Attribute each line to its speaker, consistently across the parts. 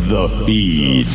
Speaker 1: The Feed.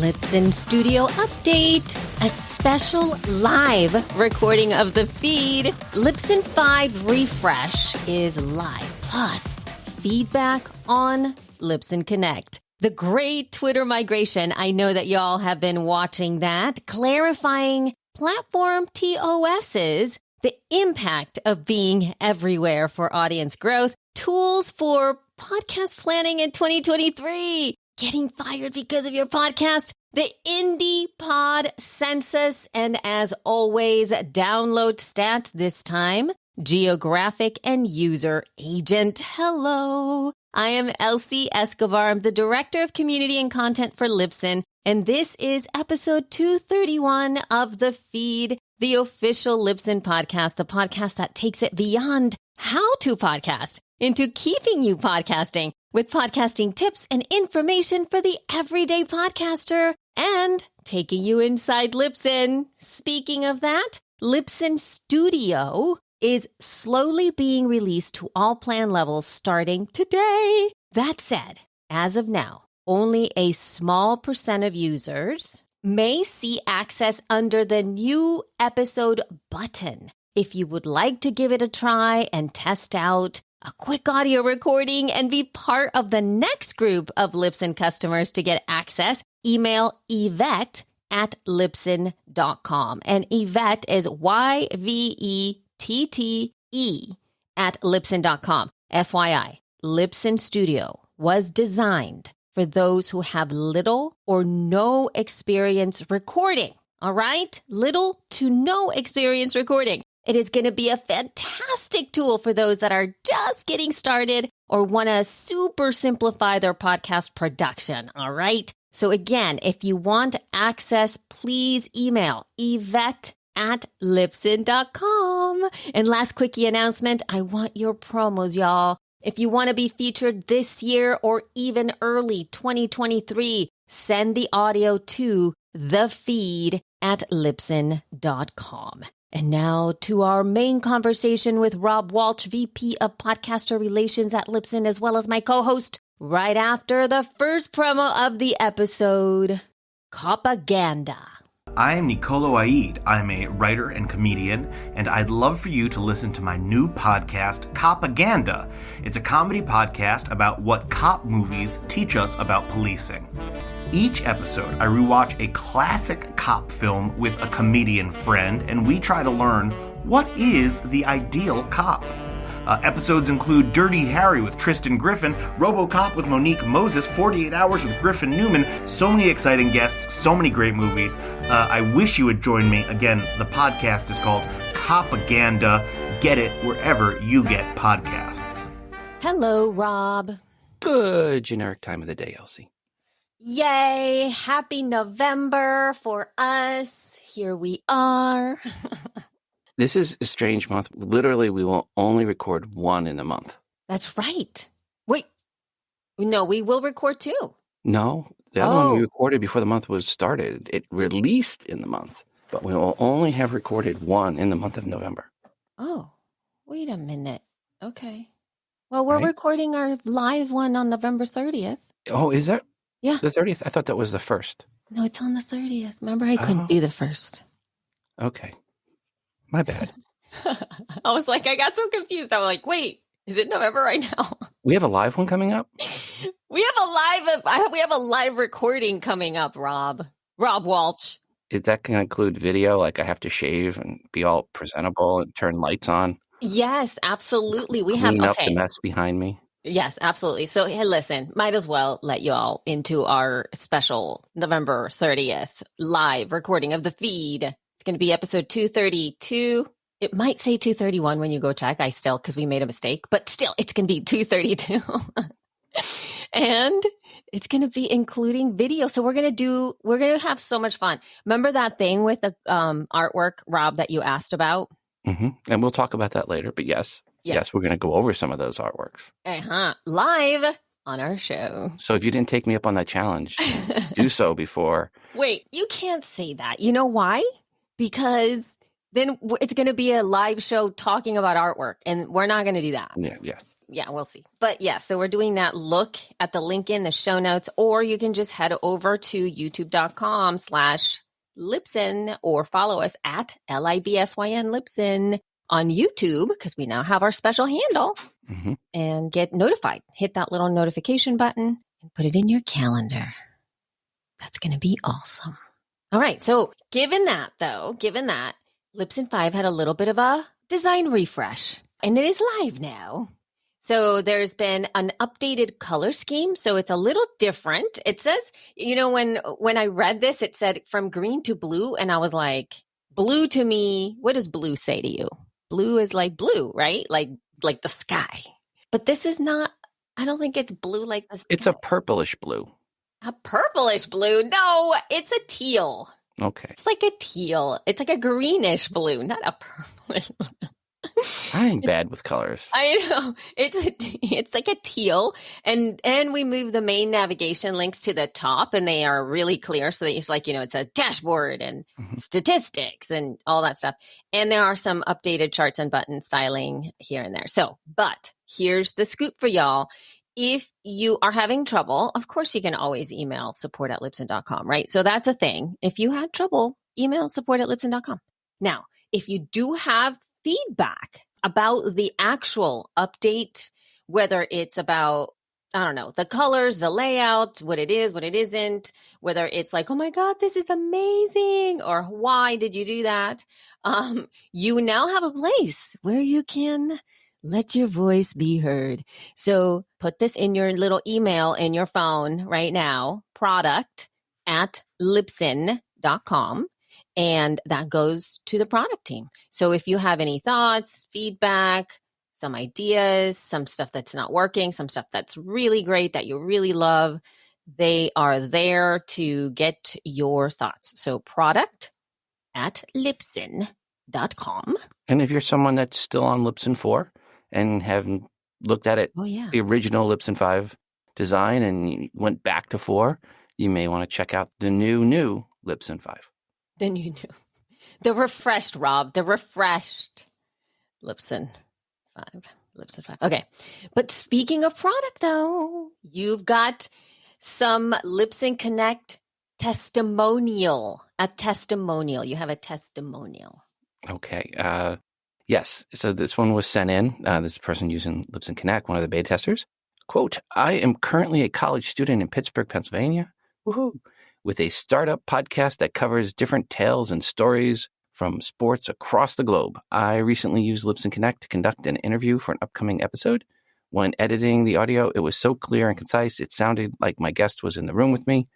Speaker 2: Libsyn Studio Update. A special live recording of The Feed. Libsyn 5 Refresh is live. Plus, feedback on Libsyn Connect. The great Twitter migration. I know that y'all have been watching that. Clarifying platform TOSs. The impact of being everywhere for audience growth. Tools for podcast planning in 2023. Getting fired because of your podcast. The Indie Pod Census. And as always, download stats this time. Geographic and user agent. Hello. I am Elsie Escobar. I'm the Director of Community and Content for Libsyn. And this is episode 231 of The Feed, the official Libsyn podcast, the podcast that takes it beyond how to podcast into keeping you podcasting with podcasting tips and information for the everyday podcaster and taking you inside Libsyn. Speaking of that, Libsyn Studio is slowly being released to all plan levels starting today. That said, as of now, only a small percent of users may see access under the new episode button. If you would like to give it a try and test out a quick audio recording and be part of the next group of Libsyn customers to get access, email Yvette at Libsyn.com. And Yvette is YVETTE at Libsyn.com. FYI, Libsyn Studio was designed for those who have little or no experience recording. All right? Little to no experience recording. It is going to be a fantastic tool for those that are just getting started or want to super simplify their podcast production. All right? So again, if you want access, please email Yvette at Libsyn.com. And last quickie announcement, I want your promos, y'all. If you want to be featured this year or even early 2023, send the audio to thefeed at Libsyn.com. And now to our main conversation with Rob Walsh, VP of Podcaster Relations at Libsyn, as well as my co-host, right after the first promo of the episode, Propaganda.
Speaker 3: I'm Nicolo Aid. I'm a writer and comedian, and I'd love for you to listen to my new podcast, Propaganda. It's a comedy podcast about what cop movies teach us about policing. Each episode, I rewatch a classic cop film with a comedian friend, and we try to learn what is the ideal cop. Episodes include Dirty Harry with Tristan Griffin, RoboCop with Monique Moses, 48 Hours with Griffin Newman. So many exciting guests, so many great movies. I wish you would join me. Again, the podcast is called Propaganda. Get it wherever you get podcasts.
Speaker 2: Hello, Rob.
Speaker 4: Good generic time of the day, Elsie.
Speaker 2: Yay! Happy November for us. Here we are.
Speaker 4: This is a strange month. Literally, we will only record one in the month.
Speaker 2: That's right. Wait. No, we will record two.
Speaker 4: No, the other one we recorded before the month was started. It released in the month, but we will only have recorded one in the month of November.
Speaker 2: Oh, wait a minute. Okay. Well, we're recording our live one on November 30th.
Speaker 4: Oh, is that?
Speaker 2: Yeah.
Speaker 4: The 30th? I thought that was the 1st.
Speaker 2: No, it's on the 30th. Remember, I couldn't be the 1st.
Speaker 4: Okay. My bad.
Speaker 2: I was like, I got so confused. I was like, wait, is it November right now?
Speaker 4: We have a live one coming up?
Speaker 2: We have a live recording coming up, Rob Walsh.
Speaker 4: Is that going to include video? Like I have to shave and be all presentable and turn lights on?
Speaker 2: Yes, absolutely. We
Speaker 4: Clean
Speaker 2: have
Speaker 4: up the mess behind me.
Speaker 2: Yes, absolutely. So, hey, listen, might as well let you all into our special November 30th live recording of The Feed. It's going to be episode 232. It might say 231 when you go check. Because we made a mistake, but still, it's going to be 232. And it's going to be including video. So we're going to have so much fun. Remember that thing with the artwork, Rob, that you asked about?
Speaker 4: Mm-hmm. And we'll talk about that later. But yes, we're going to go over some of those artworks.
Speaker 2: Live on our show.
Speaker 4: So if you didn't take me up on that challenge, do so before.
Speaker 2: Wait, you can't say that. You know why? Because then it's going to be a live show talking about artwork, and we're not going to do that.
Speaker 4: Yeah, yes.
Speaker 2: yeah, we'll see. But yeah, so we're doing that. Look at the link in the show notes, or you can just head over to youtube.com/Libsyn or follow us at LIBSYN Libsyn on YouTube, because we now have our special handle, and get notified. Hit that little notification button and put it in your calendar. That's going to be awesome. All right. So given that, Libsyn 5 had a little bit of a design refresh, and it is live now. So there's been an updated color scheme. So it's a little different. It says, when I read this, it said from green to blue. And I was like, blue to me, what does blue say to you? Blue is like blue, right? Like the sky. But this is not, I don't think it's blue like the sky.
Speaker 4: It's a purplish blue.
Speaker 2: A purplish blue? No, it's a teal.
Speaker 4: Okay.
Speaker 2: It's like a teal. It's like a greenish blue, not a purplish blue.
Speaker 4: I'm bad with colors.
Speaker 2: I know. It's like a teal, and we move the main navigation links to the top, and they are really clear, so that it's like, it says dashboard and statistics and all that stuff. And there are some updated charts and button styling here and there. But here's the scoop for y'all. If you are having trouble, of course, you can always email support@libsyn.com, right? So that's a thing. If you had trouble, email support@libsyn.com. Now, if you do have feedback about the actual update, whether it's about, I don't know, the colors, the layout, what it is, what it isn't, whether it's like, oh my God, this is amazing, or why did you do that? You now have a place where you can let your voice be heard. So put this in your little email in your phone right now, product@libsyn.com. And that goes to the product team. So if you have any thoughts, feedback, some ideas, some stuff that's not working, some stuff that's really great that you really love, they are there to get your thoughts. So product@libsyn.com.
Speaker 4: And if you're someone that's still on Libsyn 4 and haven't looked at it, the original Libsyn 5 design, and you went back to 4, you may want to check out the new Libsyn 5.
Speaker 2: Then you knew. The refreshed, Rob. The refreshed Libsyn 5. Libsyn 5. Okay. But speaking of product, though, you've got some Libsyn Connect testimonial. A testimonial. You have a testimonial.
Speaker 4: Okay. Yes. So this one was sent in. This person using Libsyn Connect, one of the beta testers. Quote, I am currently a college student in Pittsburgh, Pennsylvania. Woohoo! With a startup podcast that covers different tales and stories from sports across the globe. I recently used Libsyn Connect to conduct an interview for an upcoming episode. When editing the audio, it was so clear and concise, it sounded like my guest was in the room with me.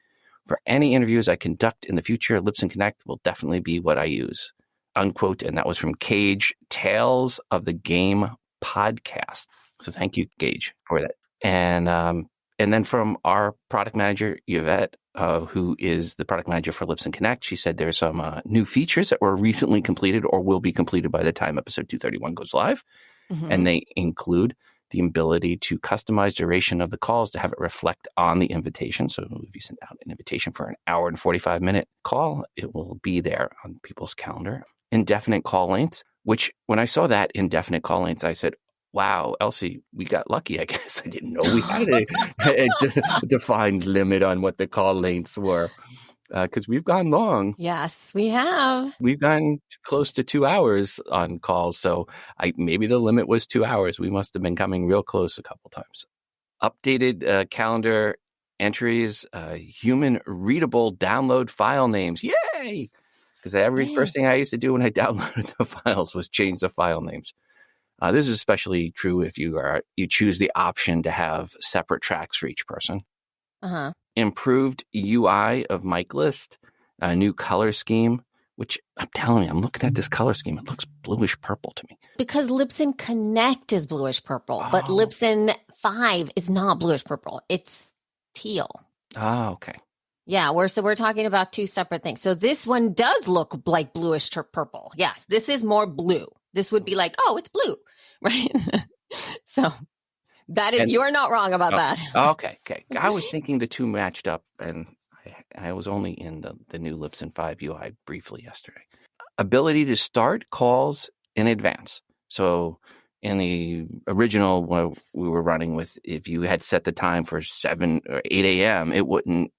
Speaker 4: For any interviews I conduct in the future, Libsyn Connect will definitely be what I use. Unquote. And that was from Gage, Tales of the Game podcast. So thank you, Gage, for that. And then from our product manager, Yvette, who is the product manager for Libsyn Connect, she said there's some new features that were recently completed or will be completed by the time episode 231 goes live. And they include the ability to customize duration of the calls to have it reflect on the invitation. So if you send out an invitation for an hour and 45-minute call, it will be there on people's calendar. Indefinite call lengths, which when I saw that indefinite call lengths, I said, wow, Elsie, we got lucky, I guess. I didn't know we had a defined limit on what the call lengths were, because we've gone long.
Speaker 2: Yes, we have.
Speaker 4: We've gone close to 2 hours on calls, so maybe the limit was 2 hours. We must have been coming real close a couple times. Updated calendar entries, human readable download file names. Yay! Because first thing I used to do when I downloaded the files was change the file names. This is especially true if you choose the option to have separate tracks for each person. Improved UI of mic list, a new color scheme, which I'm telling you, I'm looking at this color scheme. It looks bluish purple to me.
Speaker 2: Because Libsyn Connect is bluish purple, but Libsyn 5 is not bluish purple. It's teal.
Speaker 4: Oh, okay.
Speaker 2: Yeah, we're talking about two separate things. So this one does look like bluish purple. Yes, this is more blue. This would be like, oh, it's blue, right? So that is, you are not wrong about that.
Speaker 4: Okay. I was thinking the two matched up, and I was only in the new Libsyn 5 UI briefly yesterday. Ability to start calls in advance. So In the original one we were running with, if you had set the time for 7 or 8 a.m., the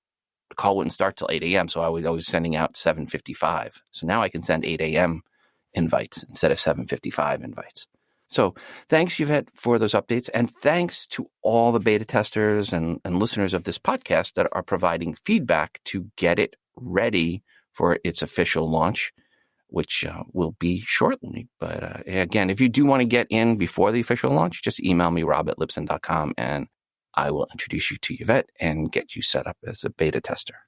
Speaker 4: call wouldn't start till 8 a.m. So I was always sending out 7:55. So now I can send 8 a.m. invites instead of 7:55 invites. So thanks, Yvette, for those updates. And thanks to all the beta testers and listeners of this podcast that are providing feedback to get it ready for its official launch, which will be shortly. But again, if you do want to get in before the official launch, just email me, rob@libsyn.com, and I will introduce you to Yvette and get you set up as a beta tester.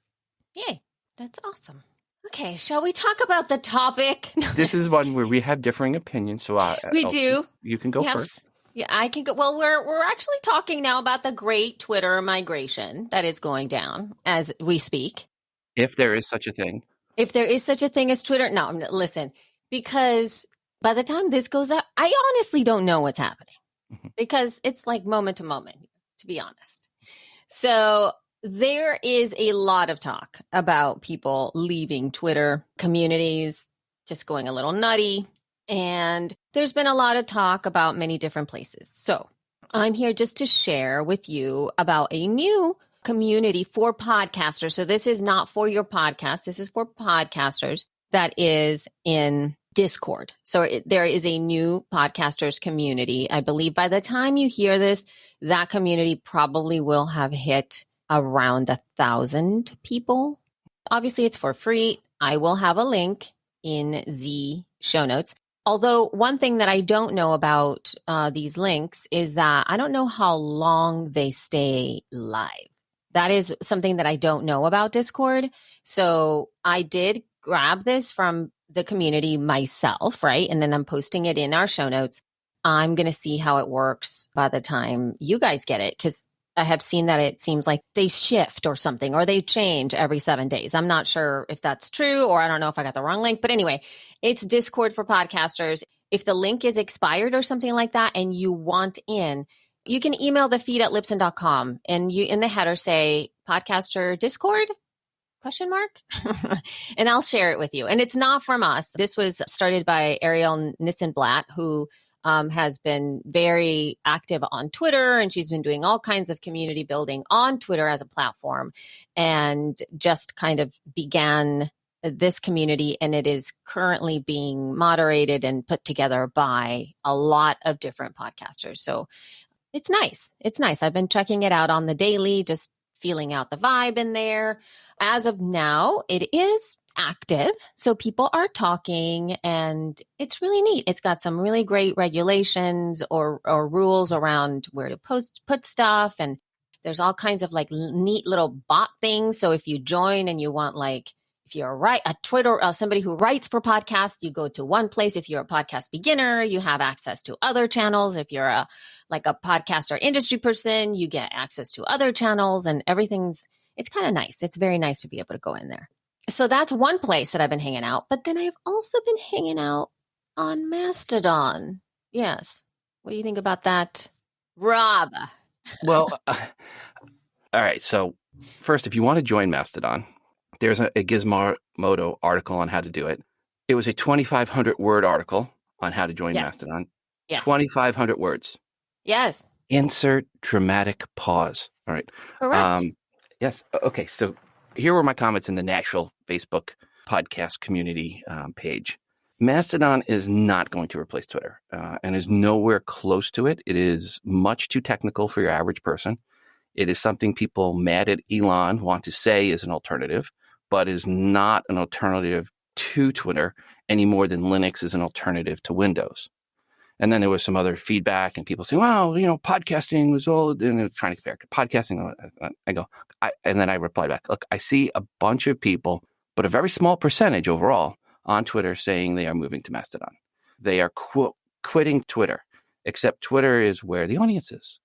Speaker 2: Yay. That's awesome. Okay, shall we talk about the topic?
Speaker 4: This is one where we have differing opinions, so
Speaker 2: we do.
Speaker 4: You can go first.
Speaker 2: Yeah, I can go. Well, we're actually talking now about the great Twitter migration that is going down as we speak.
Speaker 4: If there is such a thing.
Speaker 2: If there is such a thing as Twitter. No, listen, because by the time this goes out, I honestly don't know what's happening because it's like moment to moment, to be honest. So there is a lot of talk about people leaving Twitter, communities just going a little nutty. And there's been a lot of talk about many different places. So I'm here just to share with you about a new community for podcasters. So this is not for your podcast. This is for podcasters that is in Discord. So there is a new podcasters community. I believe by the time you hear this, that community probably will have hit around 1,000 people. Obviously, it's for free. I will have a link in the show notes. Although one thing that I don't know about these links is that I don't know how long they stay live. That is something that I don't know about Discord. So I did grab this from the community myself, right? And then I'm posting it in our show notes. I'm going to see how it works by the time you guys get it, because I have seen that it seems like they shift or something, or they change every 7 days. I'm not sure if that's true, or I don't know if I got the wrong link. But anyway, it's Discord for podcasters. If the link is expired or something like that and you want in, you can email the feed at libsyn.com and you in the header say podcaster Discord ? And I'll share it with you. And it's not from us. This was started by Ariel Nissenblatt, who has been very active on Twitter, and she's been doing all kinds of community building on Twitter as a platform, and just kind of began this community. And it is currently being moderated and put together by a lot of different podcasters. So it's nice. It's nice. I've been checking it out on the daily, just feeling out the vibe in there. As of now, it is active. So people are talking, and it's really neat. It's got some really great regulations or rules around where to put stuff. And there's all kinds of like neat little bot things. So if you join and you want, like, if you're a Twitter, somebody who writes for podcasts, you go to one place. If you're a podcast beginner, you have access to other channels. If you're a podcast or industry person, you get access to other channels, and it's kind of nice. It's very nice to be able to go in there. So that's one place that I've been hanging out. But then I've also been hanging out on Mastodon. Yes. What do you think about that, Rob?
Speaker 4: Well, all right. So first, if you want to join Mastodon, there's a Gizmodo article on how to do it. It was a 2,500 word article on how to join Mastodon. Yes. 2,500 words.
Speaker 2: Yes.
Speaker 4: Insert dramatic pause. All right.
Speaker 2: Correct.
Speaker 4: Yes. Okay. So here were my comments in the Nashville Facebook podcast community page. Mastodon is not going to replace Twitter and is nowhere close to it. It is much too technical for your average person. It is something people mad at Elon want to say is an alternative, but is not an alternative to Twitter any more than Linux is an alternative to Windows. And then there was some other feedback and people saying, well, podcasting was all, and they're trying to compare it to podcasting. And then I replied back, look, I see a bunch of people, but a very small percentage overall on Twitter saying they are moving to Mastodon. They are quitting Twitter, except Twitter is where the audience is.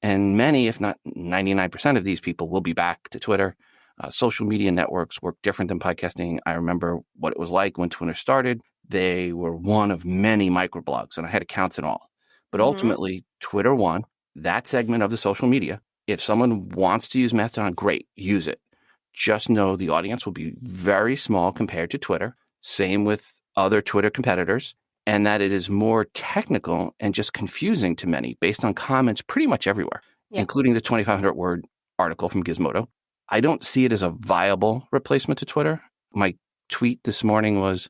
Speaker 4: And many, if not 99% of these people will be back to Twitter. Social media networks work different than podcasting. I remember what it was like when Twitter started. They were one of many microblogs, and I had accounts and all. But ultimately, Twitter won that segment of the social media. If someone wants to use Mastodon, great, use it. Just know the audience will be very small compared to Twitter. Same with other Twitter competitors. and that it is more technical and just confusing to many based on comments pretty much everywhere, including the 2,500 word article from Gizmodo. I don't see it as a viable replacement to Twitter. My tweet this morning was,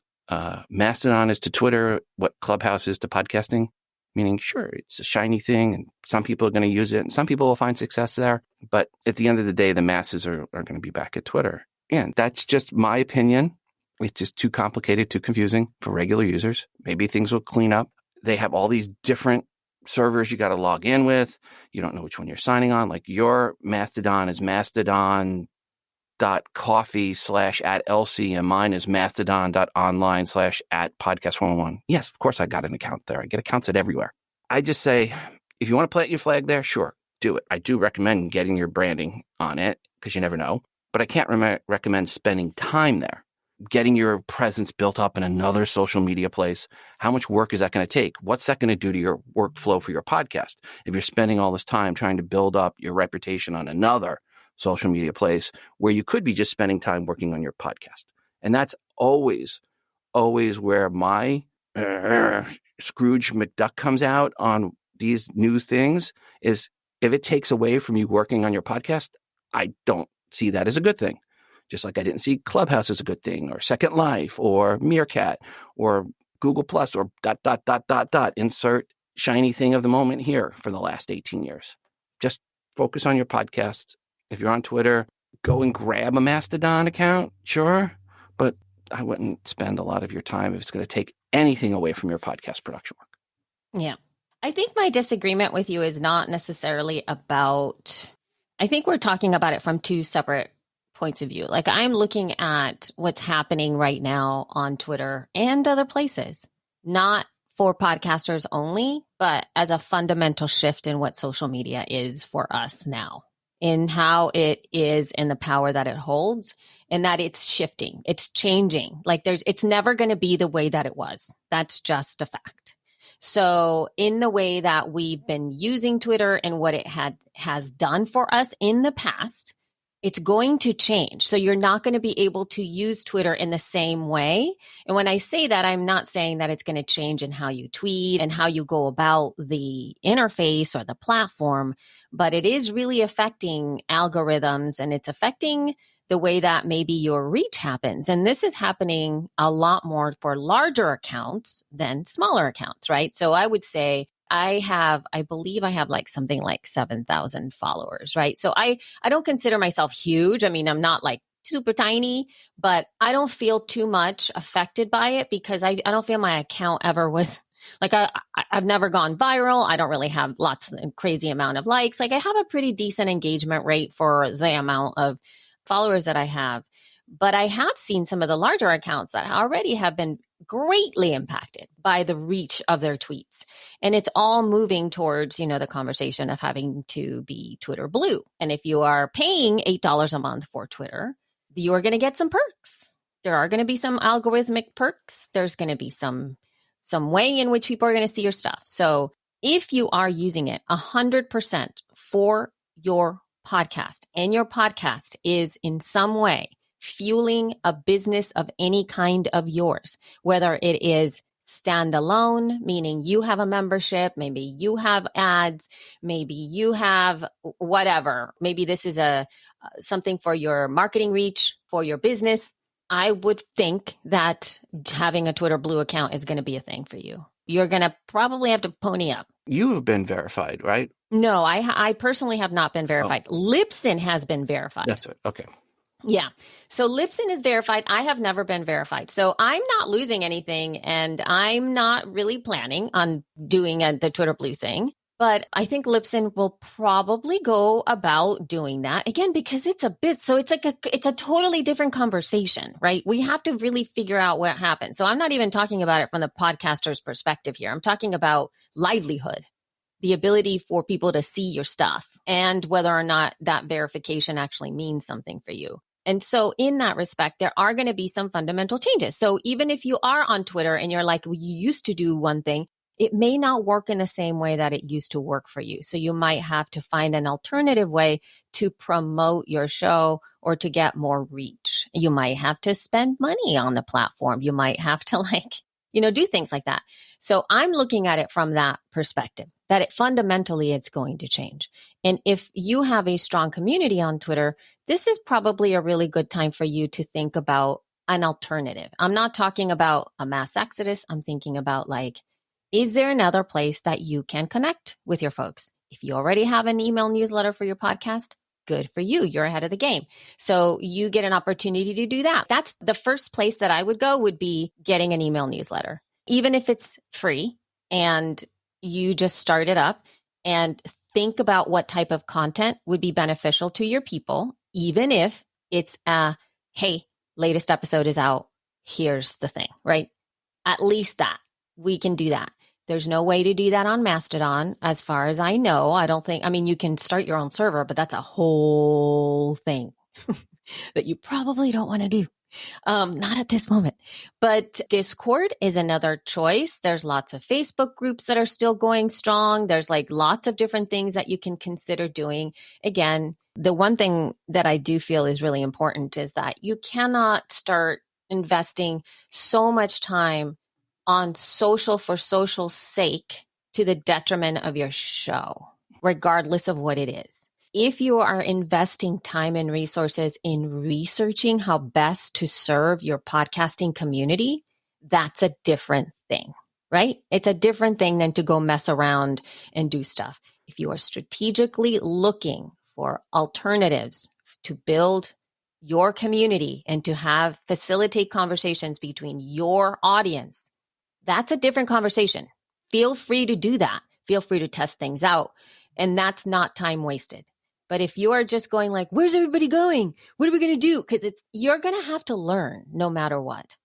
Speaker 4: Mastodon is to Twitter what Clubhouse is to podcasting, meaning, sure, it's a shiny thing and some people are going to use it and some people will find success there. But at the end of the day, the masses are going to be back at Twitter. And that's just my opinion. It's just too complicated, too confusing for regular users. Maybe things will clean up. They have all these different servers you got to log in with. You don't know which one you're signing on. Like your Mastodon is mastodon.coffee/@LC and mine is mastodon.online/@podcast101. Yes, of course I got an account there. I get accounts at everywhere. I just say, if you want to plant your flag there, sure, do it. I do recommend getting your branding on it because you never know. But I can't recommend spending time there. Getting your presence built up in another social media place. How much work is that going to take? What's that going to do to your workflow for your podcast? If you're spending all this time trying to build up your reputation on another social media place where you could be just spending time working on your podcast. And that's always where my Scrooge McDuck comes out on these new things is if it takes away from you working on your podcast, I don't see that as a good thing. Just like I didn't see Clubhouse as a good thing, or Second Life, or Meerkat, or Google Plus, or ... Insert shiny thing of the moment here for the last 18 years. Just focus on your podcast. If you're on Twitter, go and grab a Mastodon account, sure. But I wouldn't spend a lot of your time if it's going to take anything away from your podcast production work.
Speaker 2: Yeah. I think my disagreement with you is not necessarily about, I think we're talking about it from two separate points of view. Like I'm looking at what's happening right now on Twitter and other places, not for podcasters only, but as a fundamental shift in what social media is for us now, in how it is and the power that it holds, and that it's shifting, it's changing. Like it's never going to be the way that it was. That's just a fact. So in the way that we've been using Twitter and what it has done for us in the past, it's going to change. So you're not going to be able to use Twitter in the same way. And when I say that, I'm not saying that it's going to change in how you tweet and how you go about the interface or the platform, but it is really affecting algorithms and it's affecting the way that maybe your reach happens. And this is happening a lot more for larger accounts than smaller accounts, right? So I would say I believe I have like something like 7,000 followers, right? So I don't consider myself huge. I mean, I'm not like super tiny, but I don't feel too much affected by it because I don't feel my account ever was like, I've never gone viral. I don't really have lots and crazy amount of likes. Like I have a pretty decent engagement rate for the amount of followers that I have. But I have seen some of the larger accounts that already have been greatly impacted by the reach of their tweets. And it's all moving towards, the conversation of having to be Twitter Blue. And if you are paying $8 a month for Twitter, you are going to get some perks. There are going to be some algorithmic perks. There's going to be some way in which people are going to see your stuff. So if you are using it 100% for your podcast and your podcast is in some way fueling a business of any kind of yours, whether it is standalone, meaning you have a membership, maybe you have ads, maybe you have whatever, maybe this is something for your marketing reach for your business. I would think that having a Twitter Blue account is going to be a thing for you. You're going to probably have to pony up.
Speaker 4: You have been verified, right?
Speaker 2: No, I personally have not been verified. Oh. Libsyn has been verified.
Speaker 4: That's it. Okay.
Speaker 2: Yeah. So Libsyn is verified. I have never been verified. So I'm not losing anything and I'm not really planning on doing the Twitter Blue thing. But I think Libsyn will probably go about doing that again, because it's a bit, so it's a totally different conversation, right? We have to really figure out what happens. So I'm not even talking about it from the podcaster's perspective here. I'm talking about livelihood, the ability for people to see your stuff and whether or not that verification actually means something for you. And so in that respect, there are going to be some fundamental changes. So even if you are on Twitter and you're like, well, you used to do one thing, it may not work in the same way that it used to work for you. So you might have to find an alternative way to promote your show or to get more reach. You might have to spend money on the platform. You might have to do things like that. So I'm looking at it from that perspective, that it fundamentally it's going to change. And if you have a strong community on Twitter, this is probably a really good time for you to think about an alternative. I'm not talking about a mass exodus. I'm thinking about is there another place that you can connect with your folks? If you already have an email newsletter for your podcast, good for you. You're ahead of the game. So you get an opportunity to do that. That's the first place that I would go, would be getting an email newsletter, even if it's free and you just start it up, and think about what type of content would be beneficial to your people, even if it's hey, latest episode is out. Here's the thing, right? At least that we can do that. There's no way to do that on Mastodon, as far as I know. You can start your own server, but that's a whole thing that you probably don't want to do. Not at this moment. But Discord is another choice. There's lots of Facebook groups that are still going strong. There's lots of different things that you can consider doing. Again, the one thing that I do feel is really important is that you cannot start investing so much time on social for social's sake to the detriment of your show, regardless of what it is. If you are investing time and resources in researching how best to serve your podcasting community, that's a different thing, right? It's a different thing than to go mess around and do stuff. If you are strategically looking for alternatives to build your community and to facilitate conversations between your audience, that's a different conversation. Feel free to do that. Feel free to test things out. And that's not time wasted. But if you are just going where's everybody going? What are we going to do? Because you're going to have to learn no matter what.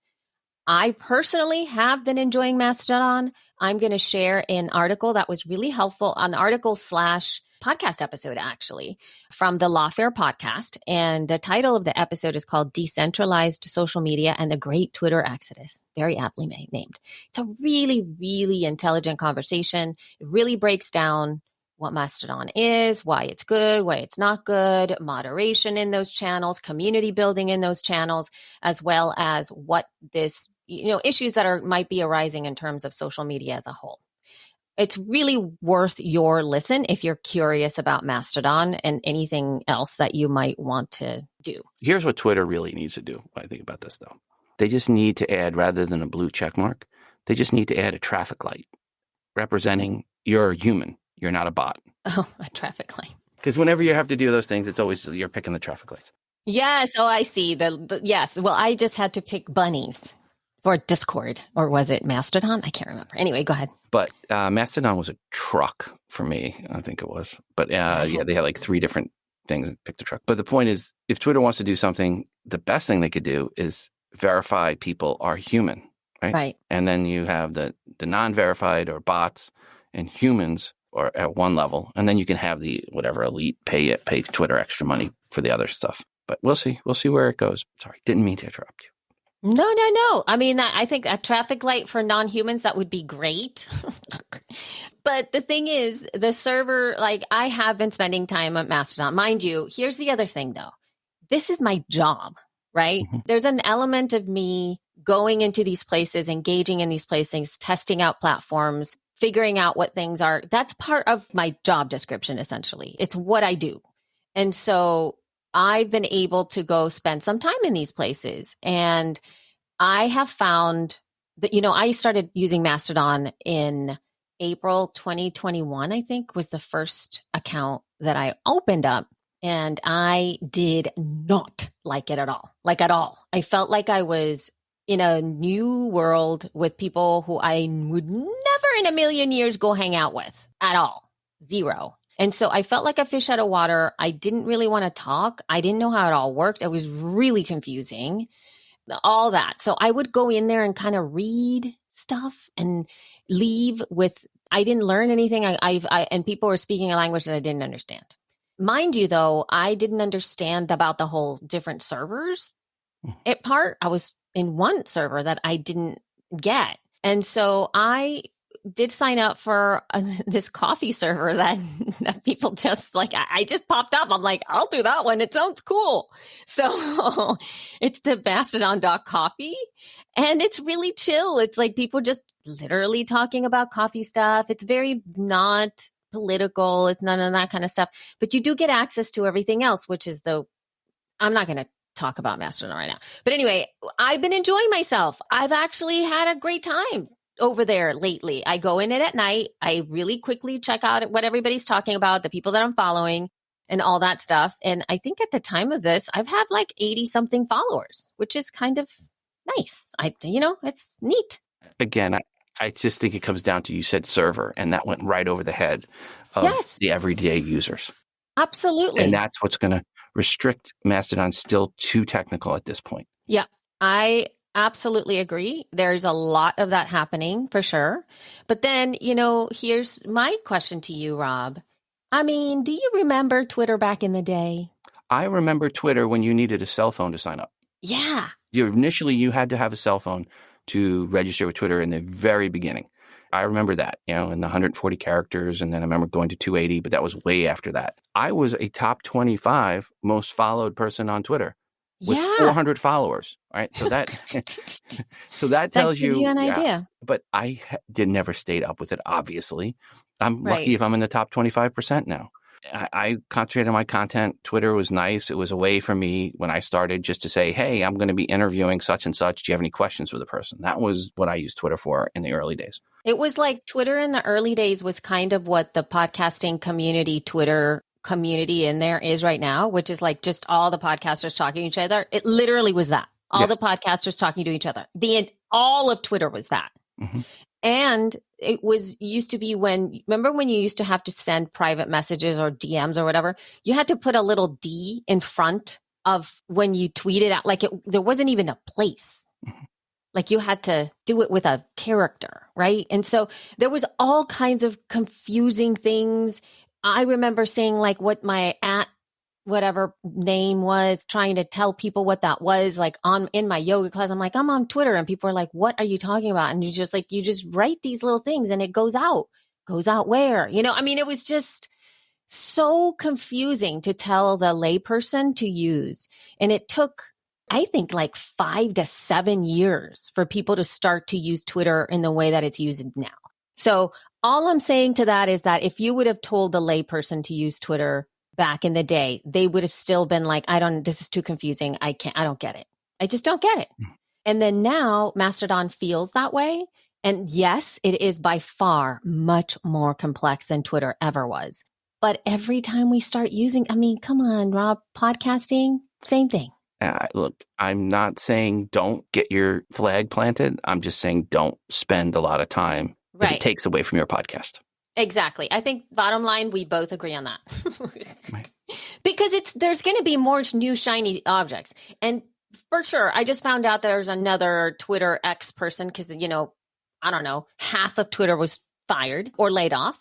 Speaker 2: I personally have been enjoying Mastodon. I'm going to share an article that was really helpful, an article/podcast episode, actually, from the Lawfare podcast. And the title of the episode is called Decentralized Social Media and the Great Twitter Exodus. Very aptly named. It's a really, really intelligent conversation. It really breaks down what Mastodon is, why it's good, why it's not good, moderation in those channels, community building in those channels, as well as what this, issues that might be arising in terms of social media as a whole. It's really worth your listen if you're curious about Mastodon and anything else that you might want to do.
Speaker 4: Here's what Twitter really needs to do when I think about this, though. They just need to add, rather than a blue check mark, they just need to add a traffic light representing you're a human. You're not a bot.
Speaker 2: Oh, a traffic light.
Speaker 4: Because whenever you have to do those things, it's always you're picking the traffic lights.
Speaker 2: Yes. Oh, I see. Yes. Well, I just had to pick bunnies for Discord, or was it Mastodon? I can't remember. Anyway, go ahead.
Speaker 4: But Mastodon was a truck for me. I think it was. But they had 3 different things and picked a truck. But the point is, if Twitter wants to do something, the best thing they could do is verify people are human, right?
Speaker 2: Right.
Speaker 4: And then you have the non-verified or bots and humans or at one level, and then you can have the whatever elite pay Twitter extra money for the other stuff. But we'll see where it goes. Sorry, didn't mean to interrupt you.
Speaker 2: No. I think a traffic light for non-humans, that would be great. But the thing is, the server, I have been spending time at Mastodon. Mind you, here's the other thing though. This is my job, right? Mm-hmm. There's an element of me going into these places, engaging in these places, testing out platforms, figuring out what things are. That's part of my job description, essentially. It's what I do. And so I've been able to go spend some time in these places. And I have found that, I started using Mastodon in April 2021, I think, was the first account that I opened up. And I did not like it at all. At all. I felt like I was in a new world with people who I would never in a million years go hang out with at all. Zero. And so I felt like a fish out of water. I didn't really want to talk. I didn't know how it all worked. It was really confusing, all that. So I would go in there and kind of read stuff and leave with, I didn't learn anything. And people were speaking a language that I didn't understand. Mind you, though, I didn't understand about the whole different servers part. I was in one server that I didn't get. And so I did sign up for this coffee server that, that people just like, I just popped up. I'm like, I'll do that one. It sounds cool. So it's the Mastodon.coffee, and it's really chill. It's like people just literally talking about coffee stuff. It's very not political. It's none of that kind of stuff, but you do get access to everything else, which is I'm not going to talk about Mastodon right now. But anyway, I've been enjoying myself. I've actually had a great time over there lately. I go in it at night. I really quickly check out what everybody's talking about, the people that I'm following and all that stuff. And I think at the time of this, I've had like 80 something followers, which is kind of nice. It's neat.
Speaker 4: Again, I just think it comes down to, you said server, and that went right over the head of the everyday users.
Speaker 2: Absolutely.
Speaker 4: And that's what's going to restrict Mastodon, still too technical at this point.
Speaker 2: Yeah, I absolutely agree. There's a lot of that happening for sure. But then, here's my question to you, Rob. I mean, do you remember Twitter back in the day?
Speaker 4: I remember Twitter when you needed a cell phone to sign up.
Speaker 2: Yeah.
Speaker 4: Initially, you had to have a cell phone to register with Twitter in the very beginning. I remember that, in the 140 characters, and then I remember going to 280, but that was way after that. I was a top 25 most followed person on Twitter with 400 followers, right? So that tells
Speaker 2: gives you an idea.
Speaker 4: But I never stayed up with it, obviously. I'm lucky if I'm in the top 25% now. I concentrated on my content. Twitter was nice. It was a way for me when I started just to say, hey, I'm going to be interviewing such and such. Do you have any questions for the person? That was what I used Twitter for in the early days.
Speaker 2: It was like Twitter in the early days was kind of what the podcasting community, Twitter community in there is right now, which is like just all the podcasters talking to each other. It literally was that. All the podcasters talking to each other. All of Twitter was that. Mm-hmm. And it used to be remember when you used to have to send private messages or DMs or whatever, you had to put a little D in front of when you tweeted out, like there wasn't even a place. Like you had to do it with a character, right? And so there was all kinds of confusing things. I remember saying like what my whatever name was, trying to tell people what that was, like in my yoga class. I'm like, I'm on Twitter, and people are like, what are you talking about? And you just write these little things and it goes out where, I mean, it was just so confusing to tell the layperson to use. And it took, I think, like 5 to 7 years for people to start to use Twitter in the way that it's used now. So all I'm saying to that is that if you would have told the layperson to use Twitter back in the day, they would have still been like, this is too confusing. I don't get it. I just don't get it. And then now Mastodon feels that way. And yes, it is by far much more complex than Twitter ever was. But every time we start using, I mean, come on, Rob, podcasting, same thing.
Speaker 4: Look, I'm not saying don't get your flag planted. I'm just saying don't spend a lot of time if it takes away from your podcast.
Speaker 2: Exactly. I think bottom line, we both agree on that. Because there's going to be more new shiny objects. And for sure, I just found out there's another Twitter X person because, I don't know, half of Twitter was fired or laid off.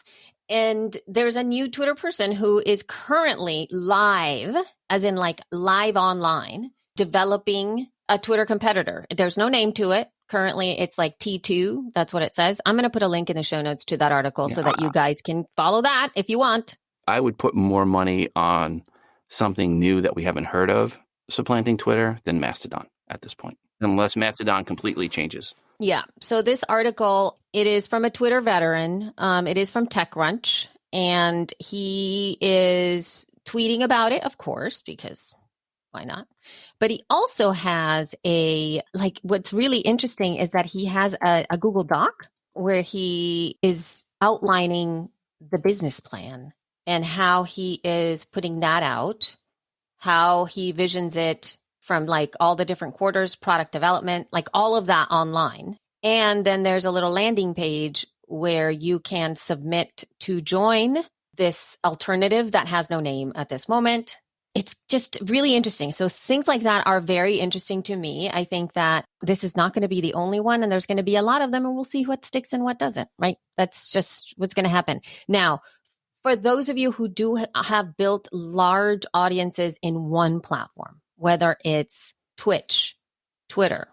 Speaker 2: And there's a new Twitter person who is currently live, as in like live online, developing a Twitter competitor. There's no name to it. Currently, it's like T2. That's what it says. I'm going to put a link in the show notes to that article so that you guys can follow that if you want.
Speaker 4: I would put more money on something new that we haven't heard of supplanting Twitter than Mastodon at this point, unless Mastodon completely changes.
Speaker 2: Yeah. So this article, it is from a Twitter veteran. It is from TechCrunch, and he is tweeting about it, of course, because why not? But he also has what's really interesting is that he has a Google Doc where he is outlining the business plan and how he is putting that out, how he visions it from like all the different quarters, product development, like all of that online. And then there's a little landing page where you can submit to join this alternative that has no name at this moment. It's just really interesting. So things like that are very interesting to me. I think that this is not going to be the only one, and there's going to be a lot of them, and we'll see what sticks and what doesn't, right? That's just what's going to happen. Now, for those of you who do have built large audiences in one platform, whether it's Twitch, Twitter,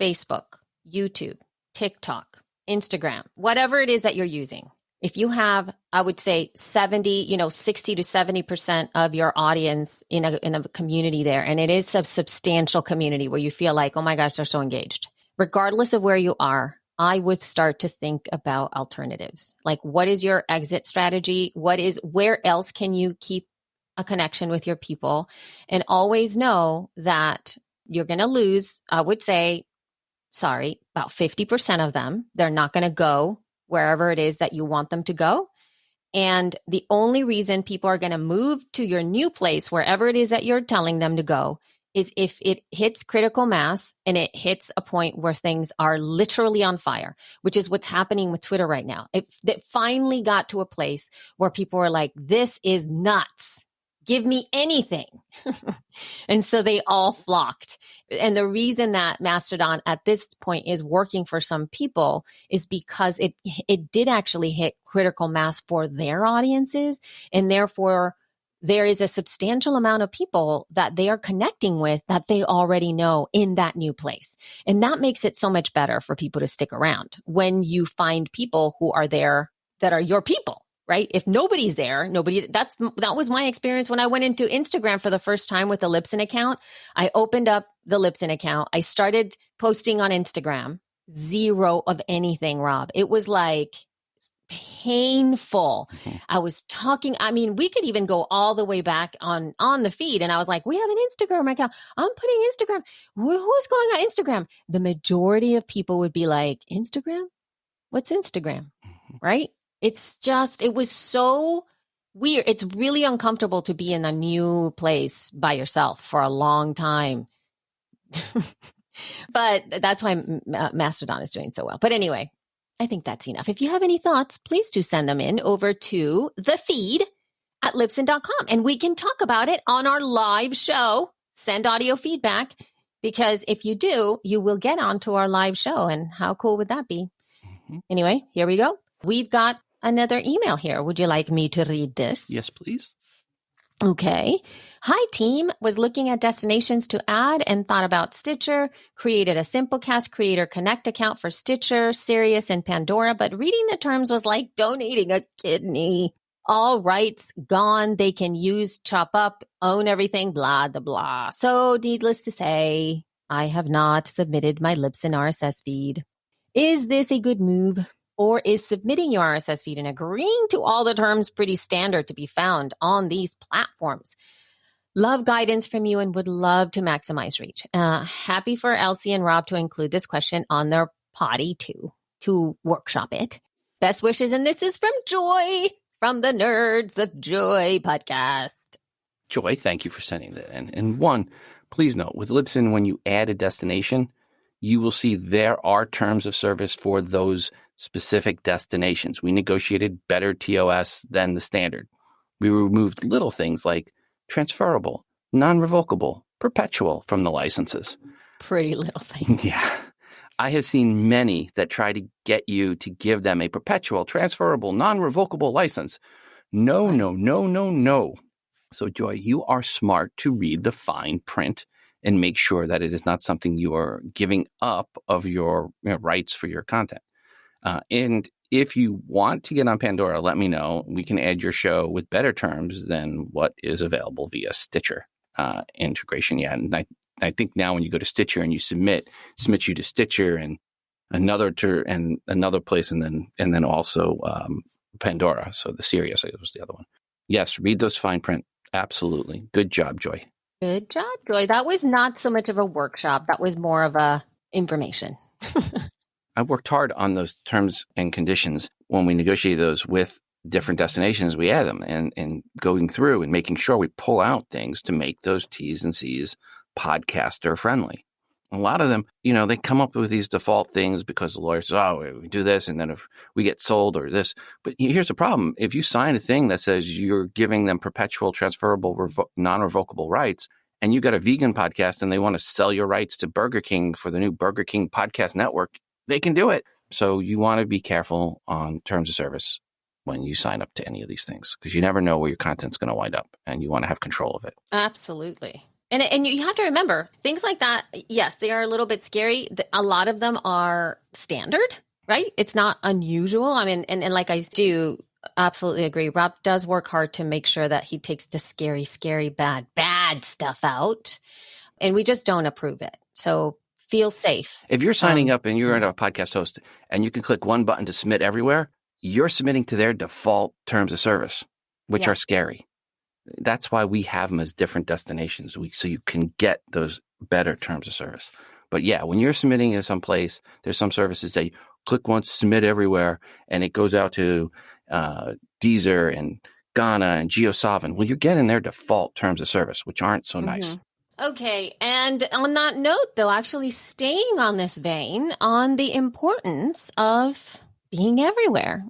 Speaker 2: Facebook, YouTube, TikTok, Instagram, whatever it is that you're using, if you have, I would say 60 to 70% of your audience in a community there, and it is a substantial community where you feel like, oh my gosh, they're so engaged. Regardless of where you are, I would start to think about alternatives. Like, what is your exit strategy? Where else can you keep a connection with your people? And always know that you're going to lose, I would say, about 50% of them. They're not going to go wherever it is that you want them to go. And the only reason people are going to move to your new place, wherever it is that you're telling them to go, is if it hits critical mass and it hits a point where things are literally on fire, which is what's happening with Twitter right now. It finally got to a place where people were like, this is nuts. Give me anything. And so they all flocked. And the reason that Mastodon at this point is working for some people is because it did actually hit critical mass for their audiences. And therefore, there is a substantial amount of people that they are connecting with that they already know in that new place. And that makes it so much better for people to stick around when you find people who are there that are your people. Right? If nobody's there, that was my experience when I went into Instagram for the first time with the Libsyn account. I opened up the Libsyn account. I started posting on Instagram. Zero of anything, Rob. It was like painful. I was talking. I mean, we could even go all the way back on the feed. And I was like, we have an Instagram account. I'm putting Instagram. Who's going on Instagram? The majority of people would be like, Instagram? What's Instagram? Right? It was so weird. It's really uncomfortable to be in a new place by yourself for a long time. But that's why Mastodon is doing so well. But anyway, I think that's enough. If you have any thoughts, please do send them in over to the feed at libsyn.com and we can talk about it on our live show. Send audio feedback because if you do, you will get onto our live show. And how cool would that be? Anyway, here we go. We've got another email here. Would you like me to read this?
Speaker 4: Yes, please.
Speaker 2: Okay. Hi, team. Was looking at destinations to add and thought about Stitcher. Created a Simplecast Creator Connect account for Stitcher, Sirius, and Pandora, but reading the terms was like donating a kidney. All rights gone. They can use, chop up, own everything, blah, blah, blah. So needless to say, I have not submitted my Libsyn RSS feed. Is this a good move? Or is submitting your RSS feed and agreeing to all the terms pretty standard to be found on these platforms? Love guidance from you and would love to maximize reach. Happy for Elsie and Rob to include this question on their potty too, to workshop it. Best wishes, and this is from Joy, from the Nerds of Joy podcast.
Speaker 4: Joy, thank you for sending that in. And one, please note, with Libsyn, when you add a destination, you will see there are terms of service for those specific destinations. We negotiated better TOS than the standard. We removed little things like transferable, non-revocable, perpetual from the licenses.
Speaker 2: Pretty little thing.
Speaker 4: Yeah. I have seen many that try to get you to give them a perpetual, transferable, non-revocable license. No, no, no, no, no. So, Joy, you are smart to read the fine print and make sure that it is not something you are giving up of your rights for your content. And if you want to get on Pandora, let me know. We can add your show with better terms than what is available via Stitcher integration. Yeah, and I think now when you go to Stitcher and you submit you to Stitcher and another place, and then also Pandora. So the Sirius was the other one. Yes, read those fine print. Absolutely. Good job, Joy.
Speaker 2: Good job, Joy. That was not so much of a workshop. That was more of a information.
Speaker 4: I worked hard on those terms and conditions. When we negotiate those with different destinations, we add them and going through and making sure we pull out things to make those T's and C's podcaster friendly. A lot of them, they come up with these default things because the lawyer says, oh, we do this, and then if we get sold or this. But here's the problem. If you sign a thing that says you're giving them perpetual, transferable, non-revocable rights, and you got a vegan podcast and they want to sell your rights to Burger King for the new Burger King podcast network, they can do it. So you want to be careful on terms of service when you sign up to any of these things, because you never know where your content's going to wind up, and you want to have control of it.
Speaker 2: Absolutely. And you have to remember, things like that, yes, they are a little bit scary. A lot of them are standard, right? It's not unusual. I mean, and like I do absolutely agree. Rob does work hard to make sure that he takes the scary, scary, bad stuff out. And we just don't approve it. So feel safe.
Speaker 4: If you're signing up and you're a podcast host and you can click one button to submit everywhere, you're submitting to their default terms of service, which are scary. That's why we have them as different destinations, so you can get those better terms of service. But yeah, when you're submitting to some place, there's some services that you click once, submit everywhere, and it goes out to Deezer and Ghana and GeoSavin. Well, you're getting their default terms of service, which aren't so nice.
Speaker 2: Okay. And on that note, though, actually staying on this vein, on the importance of being everywhere,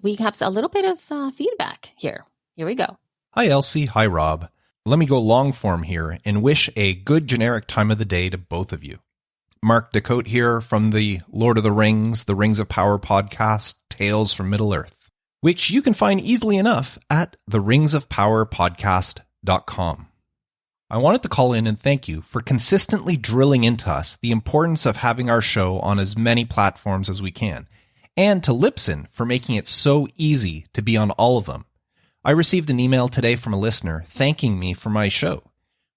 Speaker 2: we have a little bit of feedback here. Here we go.
Speaker 1: Hi, Elsie. Hi, Rob. Let me go long form here and wish a good generic time of the day to both of you. Mark Dacote here from the Lord of the Rings of Power podcast, Tales from Middle-earth, which you can find easily enough at theringsofpowerpodcast.com. I wanted to call in and thank you for consistently drilling into us the importance of having our show on as many platforms as we can, and to Libsyn for making it so easy to be on all of them. I received an email today from a listener thanking me for my show.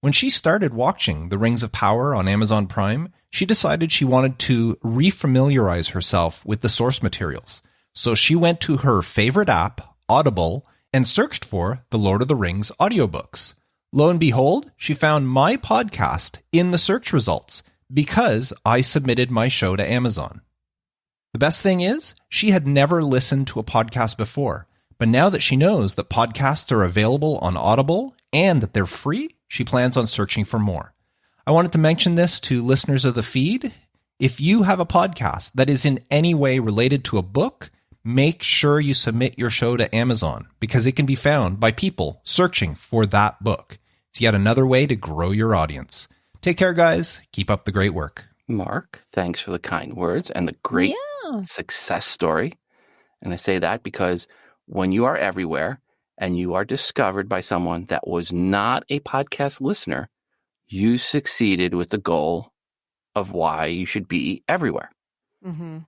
Speaker 1: When she started watching The Rings of Power on Amazon Prime, she decided she wanted to refamiliarize herself with the source materials. So she went to her favorite app, Audible, and searched for the Lord of the Rings audiobooks. Lo and behold, she found my podcast in the search results because I submitted my show to Amazon. The best thing is, she had never listened to a podcast before, but now that she knows that podcasts are available on Audible and that they're free, she plans on searching for more. I wanted to mention this to listeners of the feed. If you have a podcast that is in any way related to a book, make sure you submit your show to Amazon because it can be found by people searching for that book. It's yet another way to grow your audience. Take care, guys. Keep up the great work.
Speaker 4: Mark, thanks for the kind words and the great success story. And I say that because when you are everywhere and you are discovered by someone that was not a podcast listener, you succeeded with the goal of why you should be everywhere.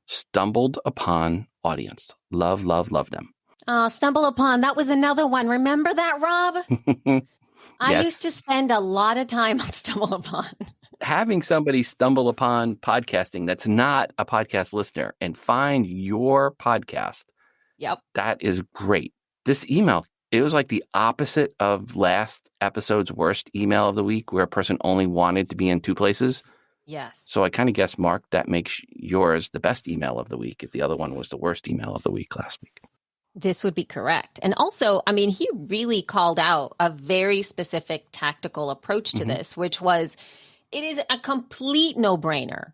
Speaker 4: Stumbled upon audience. Love, love, love them.
Speaker 2: Stumble upon. That was another one. Remember that, Rob? I used to spend a lot of time on Stumble Upon.
Speaker 4: Having somebody stumble upon podcasting that's not a podcast listener and find your podcast.
Speaker 2: Yep.
Speaker 4: That is great. This email, it was like the opposite of last episode's worst email of the week where a person only wanted to be in two places.
Speaker 2: Yes.
Speaker 4: So I kind of guess, Mark, that makes yours the best email of the week if the other one was the worst email of the week last week.
Speaker 2: This would be correct. And also, I mean, he really called out a very specific tactical approach to this, which was, it is a complete no-brainer.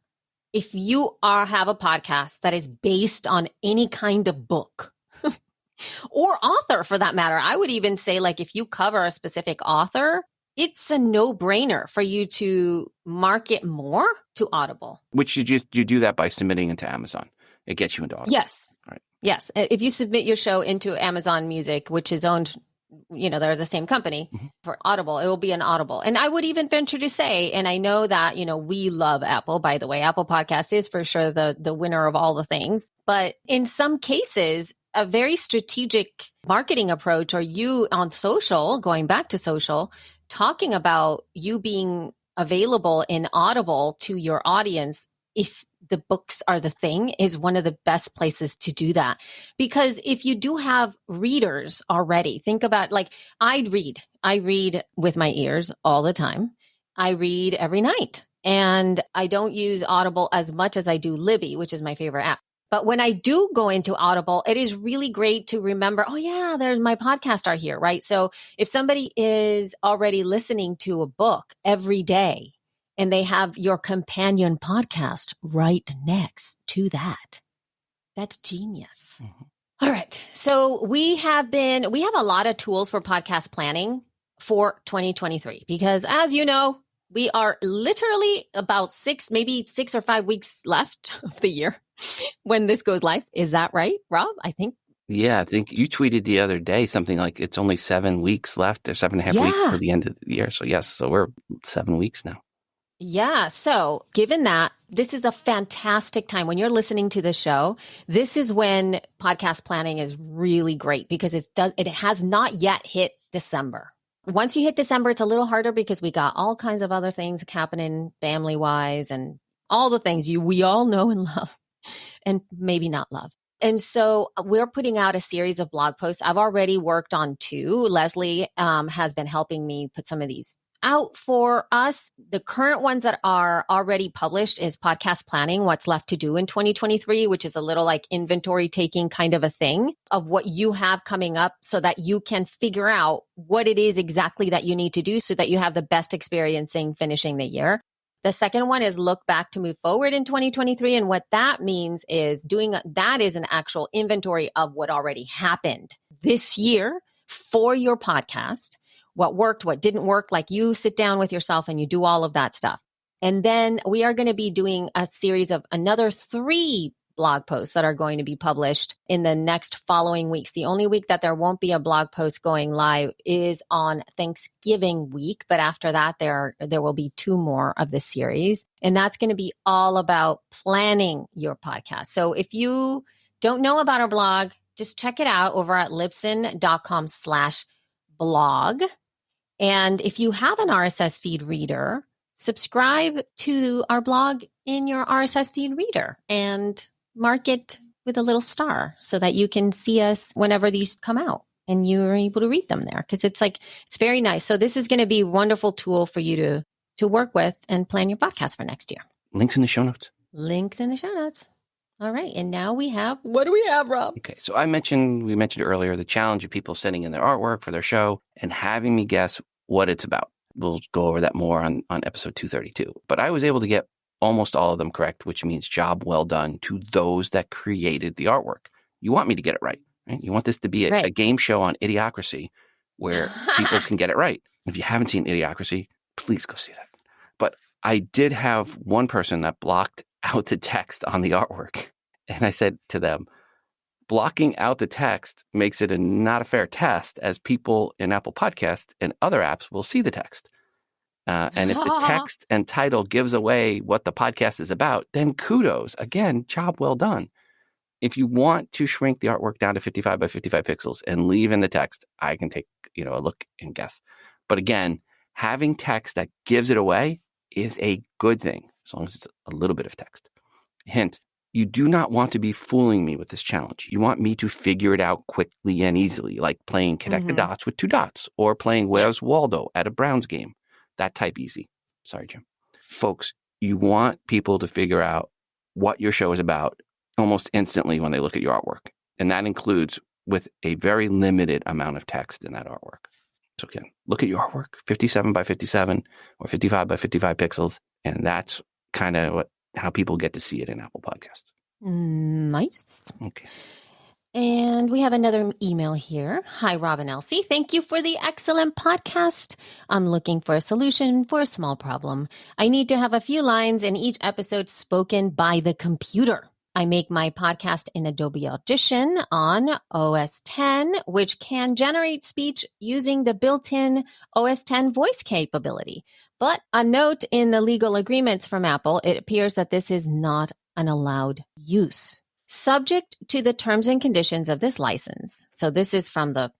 Speaker 2: If you have a podcast that is based on any kind of book or author for that matter, I would even say, like, if you cover a specific author, it's a no-brainer for you to market more to Audible.
Speaker 4: Which you do that by submitting into Amazon. It gets you into Audible.
Speaker 2: Yes.
Speaker 4: Right.
Speaker 2: Yes. If you submit your show into Amazon Music, which is owned, they're the same company for Audible, it will be an Audible. And I would even venture to say, and I know that, we love Apple, by the way, Apple Podcast is for sure the winner of all the things. But in some cases, a very strategic marketing approach, or you on social, going back to social, talking about you being available in Audible to your audience, if the books are the thing, is one of the best places to do that. Because if you do have readers already, think about, like, I read with my ears all the time. I read every night, and I don't use Audible as much as I do Libby, which is my favorite app. But when I do go into Audible, it is really great to remember, oh yeah, there's my podcast are here, right? So if somebody is already listening to a book every day, and they have your companion podcast right next to that, that's genius. All right. So we have a lot of tools for podcast planning for 2023, because as you know, we are literally about 6 or 5 weeks left of the year when this goes live. Is that right, Rob? I think.
Speaker 4: Yeah, I think you tweeted the other day something like it's only 7 weeks left, or 7.5 weeks for the end of the year. So yes, so we're 7 weeks now.
Speaker 2: Yeah. So given that, this is a fantastic time when you're listening to the show. This is when podcast planning is really great because it has not yet hit December. Once you hit December, it's a little harder because we got all kinds of other things happening family wise and all the things we all know and love and maybe not love. And so we're putting out a series of blog posts. I've already worked on 2. Leslie has been helping me put some of these out for us. The current ones that are already published is podcast planning, what's left to do in 2023, which is a little like inventory taking kind of a thing of what you have coming up so that you can figure out what it is exactly that you need to do so that you have the best experiencing finishing the year. The second one is look back to move forward in 2023. And what that means is that is an actual inventory of what already happened this year for your podcast. What worked, what didn't work, like you sit down with yourself and you do all of that stuff. And then we are going to be doing a series of another 3 blog posts that are going to be published in the next following weeks. The only week that there won't be a blog post going live is on Thanksgiving week. But after that, there will be 2 more of this series. And that's going to be all about planning your podcast. So if you don't know about our blog, just check it out over at libsyn.com/blog. And if you have an RSS feed reader, subscribe to our blog in your RSS feed reader and mark it with a little star so that you can see us whenever these come out and you're able to read them there because it's very nice. So this is going to be a wonderful tool for you to work with and plan your podcast for next year.
Speaker 4: Links in the show notes.
Speaker 2: Links in the show notes. All right. And now what do we have, Rob?
Speaker 4: Okay. So we mentioned earlier, the challenge of people sending in their artwork for their show and having me guess what it's about. We'll go over that more on episode 232. But I was able to get almost all of them correct, which means job well done to those that created the artwork. You want me to get it right? You want this to be a game show on Idiocracy where people can get it right. If you haven't seen Idiocracy, please go see that. But I did have one person that blocked out the text on the artwork. And I said to them, blocking out the text makes it not a fair test as people in Apple Podcasts and other apps will see the text. And if the text and title gives away what the podcast is about, then kudos. Again, job well done. If you want to shrink the artwork down to 55 by 55 pixels and leave in the text, I can take a look and guess. But again, having text that gives it away is a good thing, as long as it's a little bit of text. Hint, you do not want to be fooling me with this challenge. You want me to figure it out quickly and easily, like playing Connect the Dots with 2 dots or playing Where's Waldo at a Browns game. That type easy. Sorry, Jim. Folks, you want people to figure out what your show is about almost instantly when they look at your artwork. And that includes with a very limited amount of text in that artwork. So again, look at your artwork, 57 by 57 or 55 by 55 pixels. And that's kind of how people get to see it in Apple Podcasts.
Speaker 2: Nice.
Speaker 4: Okay.
Speaker 2: And we have another email here. Hi, Rob and Elsie. Thank you for the excellent podcast. I'm looking for a solution for a small problem. I need to have a few lines in each episode spoken by the computer. I make my podcast in Adobe Audition on OS X, which can generate speech using the built-in OS X voice capability. But a note in the legal agreements from Apple, it appears that this is not an allowed use. Subject to the terms and conditions of this license. So this is from the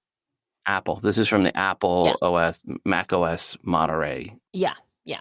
Speaker 4: Apple. This is from the Apple OS, Mac OS Monterey.
Speaker 2: Yeah.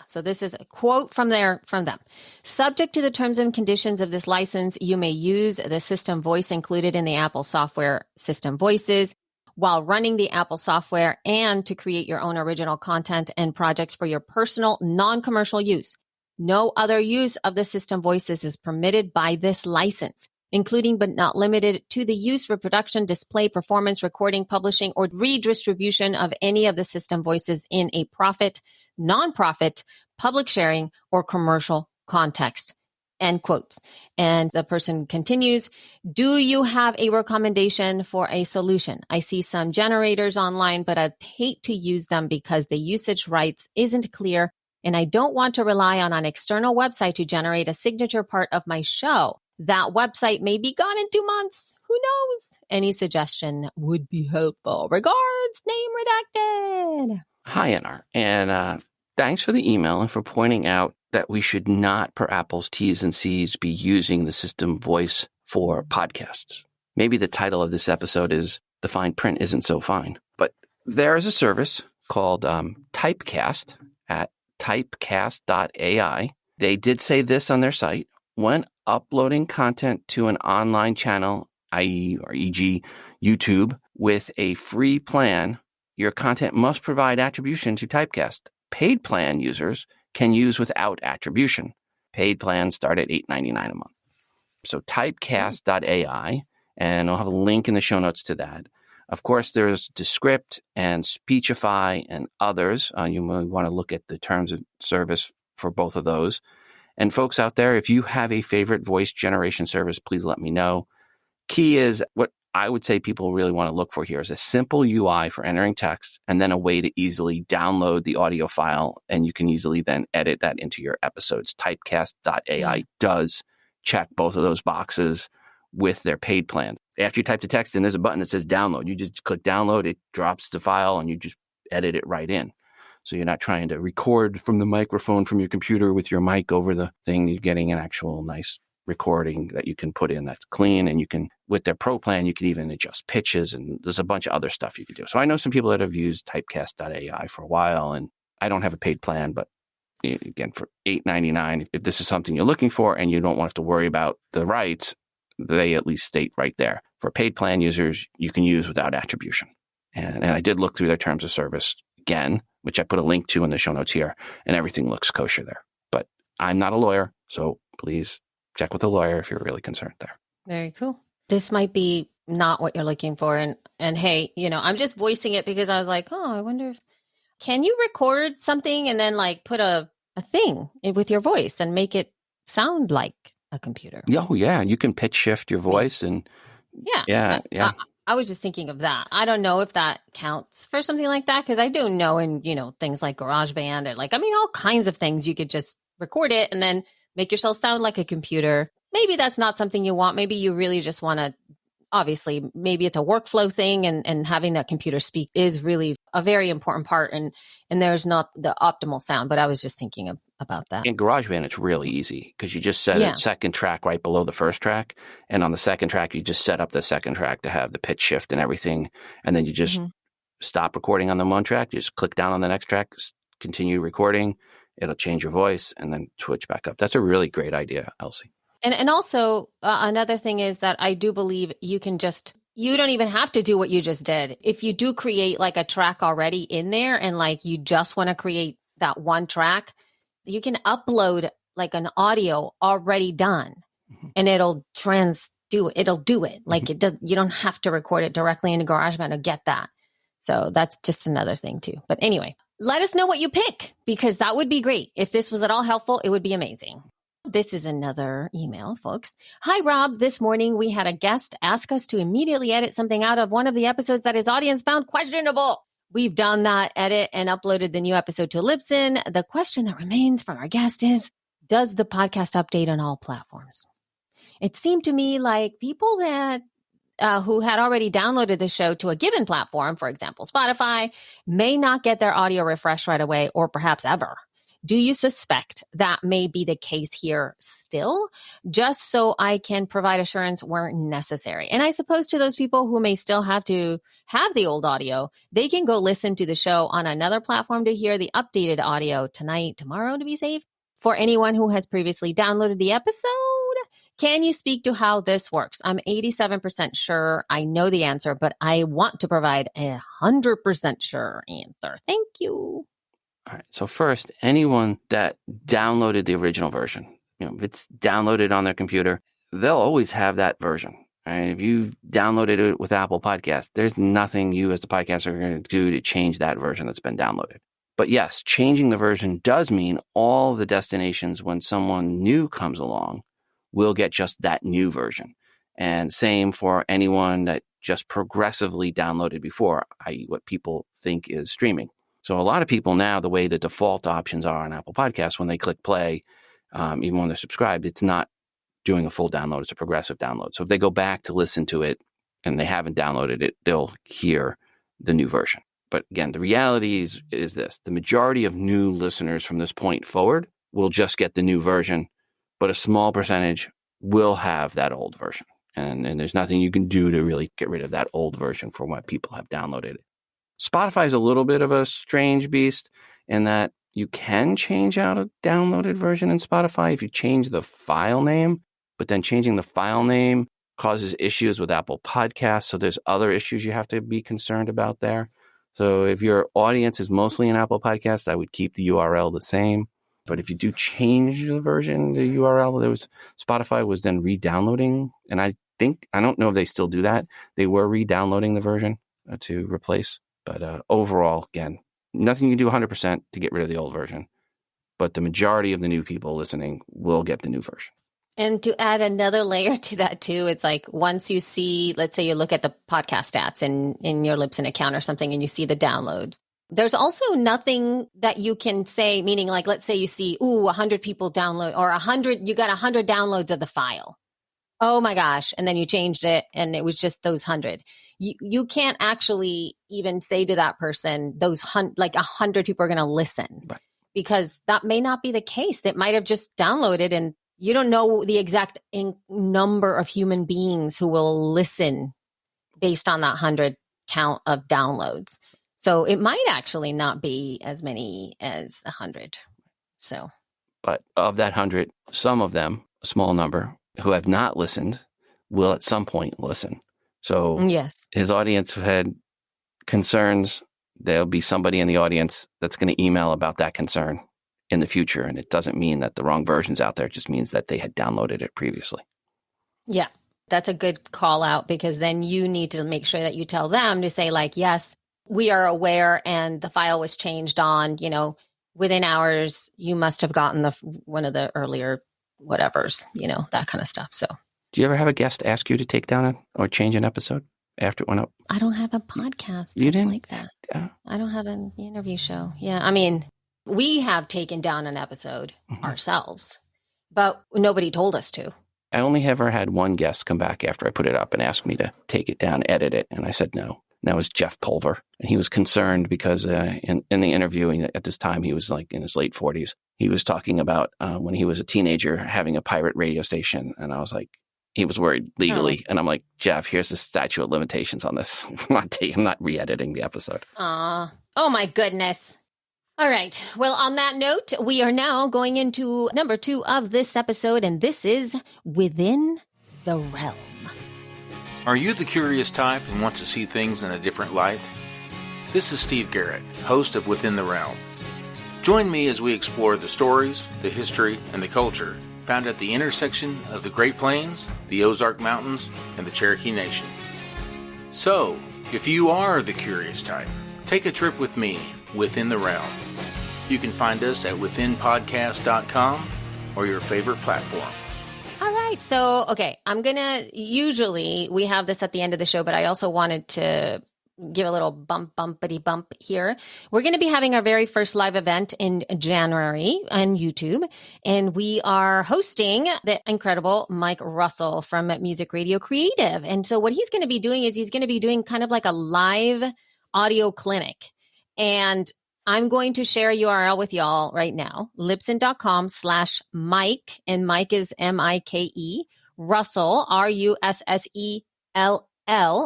Speaker 2: So this is a quote from them. Subject to the terms and conditions of this license, you may use the system voice included in the Apple software System Voices while running the Apple software and to create your own original content and projects for your personal, non-commercial use. No other use of the System Voices is permitted by this license, including but not limited to the use, reproduction, display, performance, recording, publishing, or redistribution of any of the System Voices in a profit, nonprofit, public sharing, or commercial context. End quotes. And the person continues, do you have a recommendation for a solution? I see some generators online, but I'd hate to use them because the usage rights isn't clear, and I don't want to rely on an external website to generate a signature part of my show. That website may be gone in 2 months. Who knows? Any suggestion would be helpful. Regards, name redacted.
Speaker 4: Hi, NR. And thanks for the email and for pointing out that we should not, per Apple's T's and C's, be using the system voice for podcasts. Maybe the title of this episode is The Fine Print Isn't So Fine. But there is a service called Typecast at typecast.ai. They did say this on their site. When uploading content to an online channel, i.e. or e.g. YouTube, with a free plan, your content must provide attribution to Typecast. Paid plan users can use without attribution. Paid plans start at $8.99 a month. So typecast.ai, and I'll have a link in the show notes to that. Of course, there's Descript and Speechify and others. You may want to look at the terms of service for both of those. And folks out there, if you have a favorite voice generation service, please let me know. Key is what I would say people really want to look for here is a simple UI for entering text and then a way to easily download the audio file, and you can easily then edit that into your episodes. Typecast.ai does check both of those boxes with their paid plan. After you type the text in, there's a button that says download. You just click download, it drops the file, and you just edit it right in. So you're not trying to record from the microphone from your computer with your mic over the thing. You're getting an actual nice recording that you can put in that's clean. And you can, with their pro plan, you can even adjust pitches, and there's a bunch of other stuff you can do. So I know some people that have used Typecast.ai for a while, and I don't have a paid plan, but again, for $8.99, if this is something you're looking for and you don't want to have to worry about the rights, they at least state right there. For paid plan users, you can use without attribution. And I did look through their terms of service again, which I put a link to in the show notes here, and everything looks kosher there. But I'm not a lawyer, so please check with a lawyer if you're really concerned there.
Speaker 2: Very cool. This might be not what you're looking for. And hey, I'm just voicing it because I was like, oh, I wonder if, can you record something and then like put a thing with your voice and make it sound like a computer?
Speaker 4: Oh, yeah. You can pitch shift your voice and yeah.
Speaker 2: I was just thinking of that. I don't know if that counts for something like that, because I do know in, things like GarageBand and all kinds of things, you could just record it and then make yourself sound like a computer. Maybe that's not something you want. Maybe you really just want to, obviously, maybe it's a workflow thing, and having that computer speak is really a very important part, and there's not the optimal sound, but I was just thinking about that.
Speaker 4: In GarageBand, it's really easy because you just set a second track right below the first track. And on the second track, you just set up the second track to have the pitch shift and everything. And then you just stop recording on the one track. You just click down on the next track, continue recording. It'll change your voice and then switch back up. That's a really great idea, Elsie.
Speaker 2: And also another thing is that I do believe you don't even have to do what you just did. If you do create like a track already in there and like you just want to create that one track, you can upload like an audio already done and it'll do it. Like it does, you don't have to record it directly into GarageBand to get that. So that's just another thing too. But anyway, let us know what you pick, because that would be great. If this was at all helpful, it would be amazing. This is another email, folks. Hi, Rob. This morning we had a guest ask us to immediately edit something out of one of the episodes that his audience found questionable. We've done that edit and uploaded the new episode to Libsyn. The question that remains from our guest is, does the podcast update on all platforms? It seemed to me like people that who had already downloaded the show to a given platform, for example, Spotify, may not get their audio refreshed right away or perhaps ever. Do you suspect that may be the case here still? Just so I can provide assurance where necessary. And I suppose to those people who may still have to have the old audio, they can go listen to the show on another platform to hear the updated audio tonight, tomorrow to be safe. For anyone who has previously downloaded the episode, can you speak to how this works? I'm 87% sure I know the answer, but I want to provide 100% sure answer. Thank you.
Speaker 4: All right. So first, anyone that downloaded the original version, if it's downloaded on their computer, they'll always have that version. And if you downloaded it with Apple Podcasts, there's nothing you as the podcaster are going to do to change that version that's been downloaded. But yes, changing the version does mean all the destinations, when someone new comes along, will get just that new version. And same for anyone that just progressively downloaded before, i.e. what people think is streaming. So a lot of people now, the way the default options are on Apple Podcasts, when they click play, even when they're subscribed, it's not doing a full download. It's a progressive download. So if they go back to listen to it and they haven't downloaded it, they'll hear the new version. But again, the reality is this. The majority of new listeners from this point forward will just get the new version, but a small percentage will have that old version. And there's nothing you can do to really get rid of that old version for what people have downloaded. Spotify is a little bit of a strange beast in that you can change out a downloaded version in Spotify if you change the file name, but then changing the file name causes issues with Apple Podcasts. So there's other issues you have to be concerned about there. So if your audience is mostly in Apple Podcasts, I would keep the URL the same. But if you do change the version, the URL, Spotify was then re-downloading. And I don't know if they still do that. They were re-downloading the version to replace. But overall, again, nothing you can do 100% to get rid of the old version. But the majority of the new people listening will get the new version.
Speaker 2: And to add another layer to that too, it's like once you see, let's say you look at the podcast stats in your Libsyn account or something and you see the downloads. There's also nothing that you can say, meaning like, let's say you see, 100 people download or 100, you got 100 downloads of the file. Oh my gosh. And then you changed it and it was just those 100. You can't actually even say to that person, like 100 people are going to listen,
Speaker 4: right,
Speaker 2: because that may not be the case. That might have just downloaded and you don't know the exact number of human beings who will listen based on that 100 count of downloads. So it might actually not be as many as 100. So,
Speaker 4: but of that 100, some of them, a small number, who have not listened will at some point listen. So
Speaker 2: yes,
Speaker 4: his audience had concerns. There'll be somebody in the audience that's going to email about that concern in the future. And it doesn't mean that the wrong version's out there. It just means that they had downloaded it previously.
Speaker 2: Yeah, that's a good call out, because then you need to make sure that you tell them to say like, yes, we are aware and the file was changed on, within hours, you must have gotten one of the earlier whatevers, that kind of stuff. So
Speaker 4: do you ever have a guest ask you to take down or change an episode after it went up?
Speaker 2: I don't have a podcast
Speaker 4: You didn't?
Speaker 2: like that. I don't have an interview show. Yeah. I mean, we have taken down an episode ourselves, but nobody told us to.
Speaker 4: I only ever had one guest come back after I put it up and ask me to take it down, edit it. And I said no. And that was Jeff Pulver. And he was concerned because in the interview at this time, he was like in his late 40s. He was talking about when he was a teenager having a pirate radio station. And I was like, he was worried legally. And I'm like, Jeff, here's the statute of limitations on this. I'm not re-editing the episode.
Speaker 2: Oh my goodness. All right. Well, on that note, we are now going into number 2 of this episode, and this is Within the Realm.
Speaker 5: Are you the curious type and want to see things in a different light? This is Steve Garrett, host of Within the Realm. Join me as we explore the stories, the history, and the culture found at the intersection of the Great Plains, the Ozark Mountains, and the Cherokee Nation. So, if you are the curious type, take a trip with me within the realm. You can find us at withinpodcast.com or your favorite platform.
Speaker 2: All right. So, okay, usually we have this at the end of the show, but I also wanted to give a little bumpity bump here. We're going to be having our very first live event in January on YouTube, and we are hosting the incredible Mike Russell from Music Radio Creative. And so what he's going to be doing is he's going to be doing kind of like a live audio clinic. And I'm going to share a URL with y'all right now, libsyn.com/Mike, and Mike is Mike, Russell, Russell,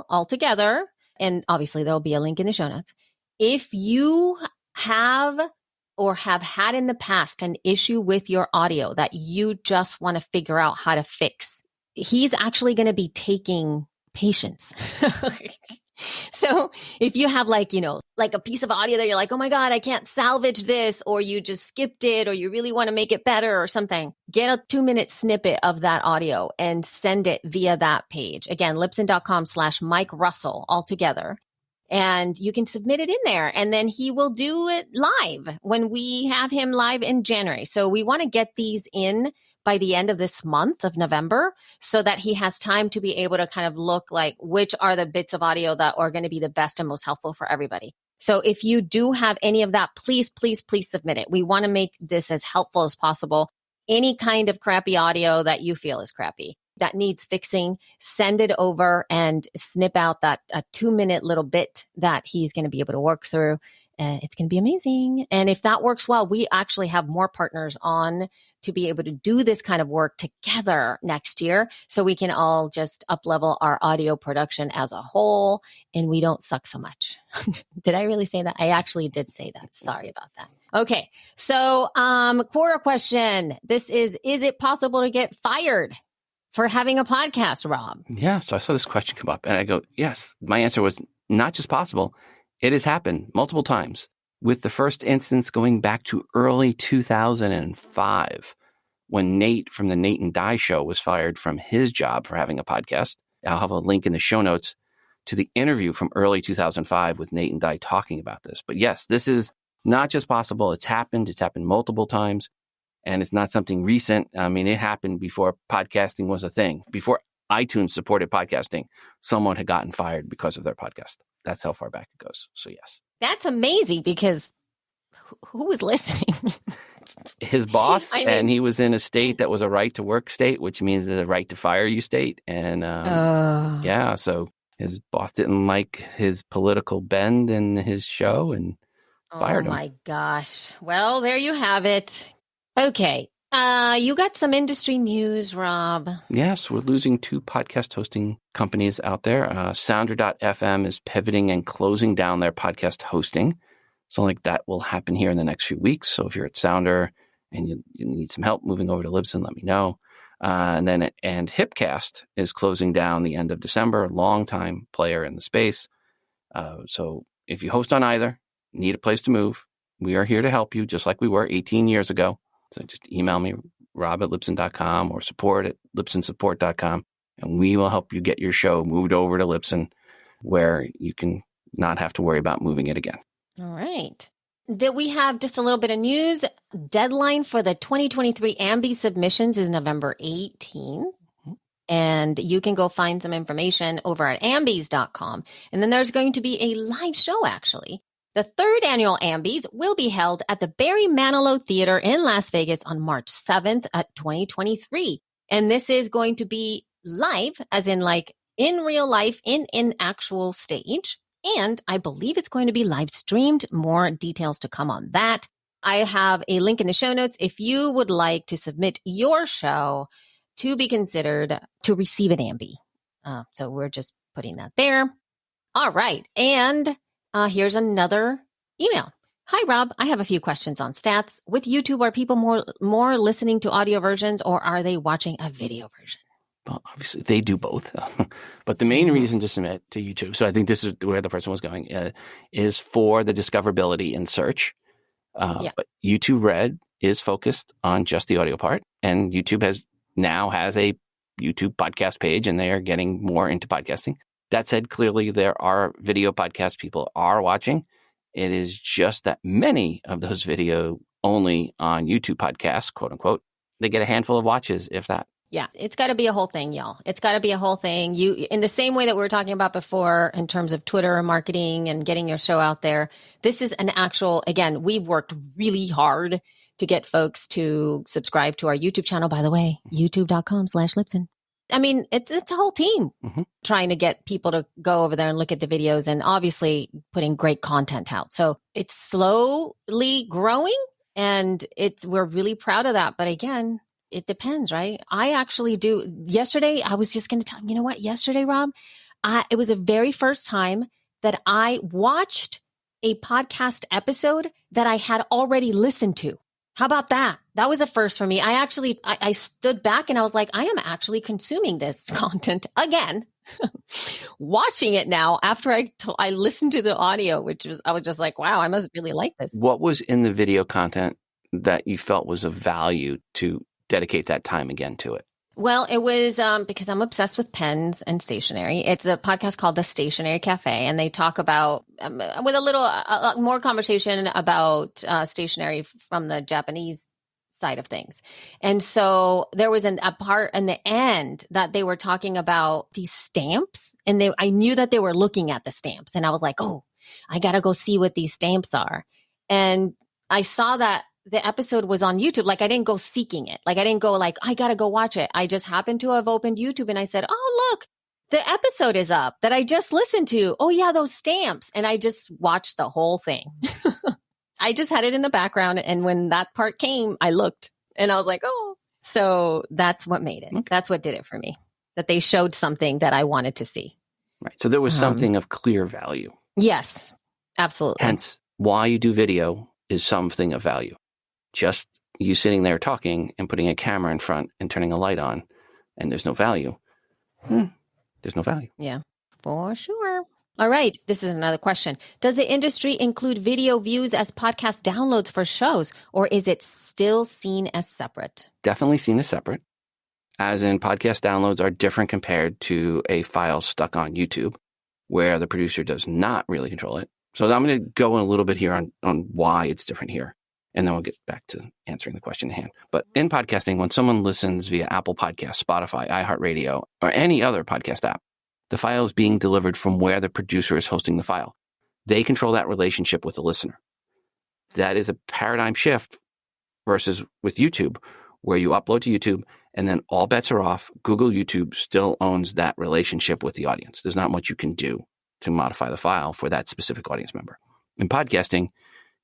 Speaker 2: all together. And obviously there'll be a link in the show notes. If you have or have had in the past an issue with your audio that you just want to figure out how to fix, he's actually going to be taking patients. So if you have like a piece of audio that you're like, oh my God, I can't salvage this, or you just skipped it, or you really want to make it better or something, get a 2-minute snippet of that audio and send it via that page. Again, libsyn.com/Mike Russell all together. And you can submit it in there, and then he will do it live when we have him live in January. So we want to get these in by the end of this month of November, so that he has time to be able to kind of look like which are the bits of audio that are going to be the best and most helpful for everybody. So if you do have any of that, please, please, please submit it. We want to make this as helpful as possible. Any kind of crappy audio that you feel is crappy, that needs fixing, send it over and snip out that a 2-minute little bit that he's going to be able to work through. It's going to be amazing. And if that works well, we actually have more partners on to be able to do this kind of work together next year. So we can all just up-level our audio production as a whole and we don't suck so much. Did I really say that? I actually did say that. Sorry about that. Okay. So, Quora question. This is it possible to get fired for having a podcast, Rob?
Speaker 4: Yeah. So I saw this question come up and I go, yes. My answer was not just possible. It has happened multiple times, with the first instance going back to early 2005 when Nate from the Nate and Di show was fired from his job for having a podcast. I'll have a link in the show notes to the interview from early 2005 with Nate and Di talking about this. But yes, this is not just possible. It's happened. It's happened multiple times. And it's not something recent. I mean, it happened before podcasting was a thing. Before iTunes supported podcasting, someone had gotten fired because of their podcast. That's how far back it goes. So yes.
Speaker 2: That's amazing because who was listening?
Speaker 4: His boss, and he was in a state that was a right to work state, which means the right to fire you state. And yeah, so his boss didn't like his political bend in his show and fired him.
Speaker 2: Oh my gosh. Well, there you have it. Okay. You got some industry news, Rob.
Speaker 4: Yes, we're losing 2 podcast hosting companies out there. Sounder.fm is pivoting and closing down their podcast hosting. So like that will happen here in the next few weeks. So if you're at Sounder and you need some help moving over to Libsyn, let me know. And Hipcast is closing down the end of December, a long-time player in the space. So if you host on either, need a place to move, we are here to help you just like we were 18 years ago. So just email me, rob@libsyn.com or support@libsynsupport.com, and we will help you get your show moved over to Libsyn where you can not have to worry about moving it again.
Speaker 2: All right. Then we have just a little bit of news. Deadline for the 2023 AMBI submissions is November 18th. And you can go find some information over at ambis.com. And then there's going to be a live show, actually. The 3rd annual AMBIs will be held at the Barry Manilow Theater in Las Vegas on March 7th, 2023. And this is going to be live, as in like in real life, in actual stage. And I believe it's going to be live streamed. More details to come on that. I have a link in the show notes if you would like to submit your show to be considered to receive an AMBI. So we're just putting that there. All right. And here's another email. Hi, Rob. I have a few questions on stats. With YouTube, are people more listening to audio versions or are they watching a video version?
Speaker 4: Well, obviously, they do both. But the main reason to submit to YouTube, so I think this is where the person was going, is for the discoverability in search. But YouTube Red is focused on just the audio part. And YouTube now has a YouTube podcast page, and they are getting more into podcasting. That said, clearly there are video podcast people are watching. It is just that many of those video only on YouTube podcasts, quote unquote, they get a handful of watches, if that.
Speaker 2: Yeah, it's got to be a whole thing, y'all. It's got to be a whole thing. You, in the same way that we were talking about before in terms of Twitter and marketing and getting your show out there, this is an actual, again, we've worked really hard to get folks to subscribe to our YouTube channel, by the way, youtube.com/Libsyn. I mean, it's a whole team trying to get people to go over there and look at the videos and obviously putting great content out. So it's slowly growing and we're really proud of that. But again, it depends, right? I actually do. Yesterday, I was just going to tell you know what? Yesterday, Rob, it was the very first time that I watched a podcast episode that I had already listened to. How about that? That was a first for me. I stood back and I was like, I am actually consuming this content again, watching it now after I listened to the audio, I was just like, wow, I must really like this.
Speaker 4: What was in the video content that you felt was of value to dedicate that time again to it?
Speaker 2: Well, it was because I'm obsessed with pens and stationery. It's a podcast called The Stationery Cafe, and they talk about, with a little more conversation about stationery from the Japanese side of things. And so there was a part in the end that they were talking about these stamps, and I knew that they were looking at the stamps, and I was like, oh, I got to go see what these stamps are. And I saw that the episode was on YouTube. Like I didn't go seeking it. Like I didn't go like, I got to go watch it. I just happened to have opened YouTube and I said, oh, look, the episode is up that I just listened to. Oh yeah, those stamps. And I just watched the whole thing. I just had it in the background. And when that part came, I looked and I was like, oh, so that's what made it.
Speaker 4: Okay.
Speaker 2: That's what did it for me, that they showed something that I wanted to see.
Speaker 4: Right. So there was something of clear value.
Speaker 2: Yes, absolutely.
Speaker 4: Hence, why you do video is something of value. Just you sitting there talking and putting a camera in front and turning a light on and there's no value. There's no value.
Speaker 2: Yeah, for sure. All right. This is another question. Does the industry include video views as podcast downloads for shows, or is it still seen as separate?
Speaker 4: Definitely seen as separate, as in podcast downloads are different compared to a file stuck on YouTube, where the producer does not really control it. So I'm going to go in a little bit here on why it's different here, and then we'll get back to answering the question at hand. But in podcasting, when someone listens via Apple Podcasts, Spotify, iHeartRadio, or any other podcast app, the file is being delivered from where the producer is hosting the file. They control that relationship with the listener. That is a paradigm shift versus with YouTube, where you upload to YouTube and then all bets are off. Google YouTube still owns that relationship with the audience. There's not much you can do to modify the file for that specific audience member. In podcasting,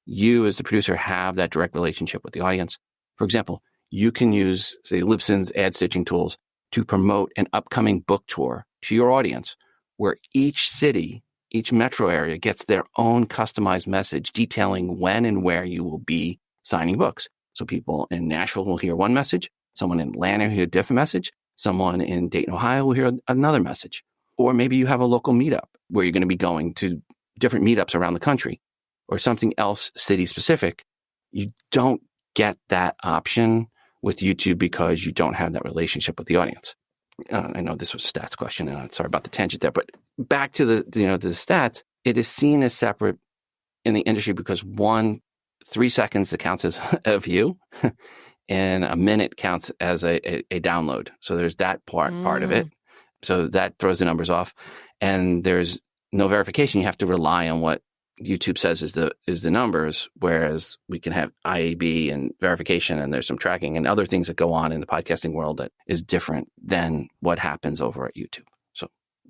Speaker 4: you as the producer have that direct relationship with the audience. For example, you can use, say, Libsyn's ad stitching tools to promote an upcoming book tour to your audience, where each city, each metro area gets their own customized message detailing when and where you will be signing books. So people in Nashville will hear one message, someone in Atlanta will hear a different message, someone in Dayton, Ohio will hear another message. Or maybe you have a local meetup where you're going to be going to different meetups around the country, or something else city specific. You don't get that option with YouTube because you don't have that relationship with the audience. I know this was a stats question, and I'm sorry about the tangent there, but back to the stats, it is seen as separate in the industry because 3 seconds that counts as a view, and a minute counts as a download. So there's that part of it. So that throws the numbers off, and there's no verification. You have to rely on what YouTube says is the numbers, whereas we can have IAB and verification, and there's some tracking and other things that go on in the podcasting world that is different than what happens over at YouTube. So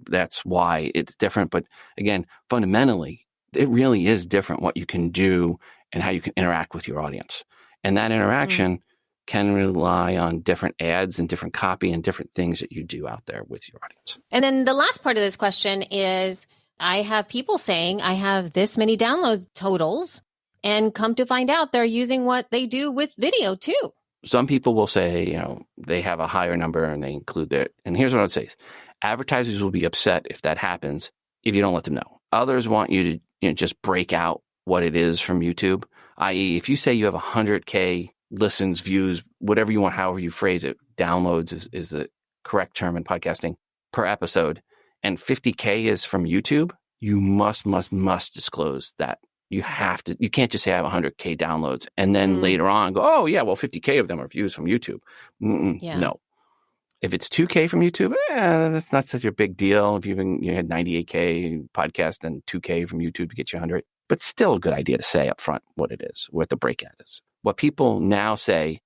Speaker 4: that's why it's different. But again, fundamentally, it really is different what you can do and how you can interact with your audience. And that interaction can rely on different ads and different copy and different things that you do out there with your audience.
Speaker 2: And then the last part of this question is, I have people saying I have this many download totals, and come to find out they're using what they do with video too.
Speaker 4: Some people will say, they have a higher number and they include that. And here's what I would say. Advertisers will be upset if that happens if you don't let them know. Others want you to just break out what it is from YouTube, i.e. if you say you have 100K listens, views, whatever you want, however you phrase it, downloads is the correct term in podcasting per episode, and 50K is from YouTube, you must disclose that. You can't just say I have 100K downloads and then later on go, oh yeah, well 50K of them are views from YouTube. No. If it's 2K from YouTube, that's not such a big deal. If you had 98K podcast, then 2K from YouTube to get you 100. But still a good idea to say up front what it is, what the breakout is. What people now say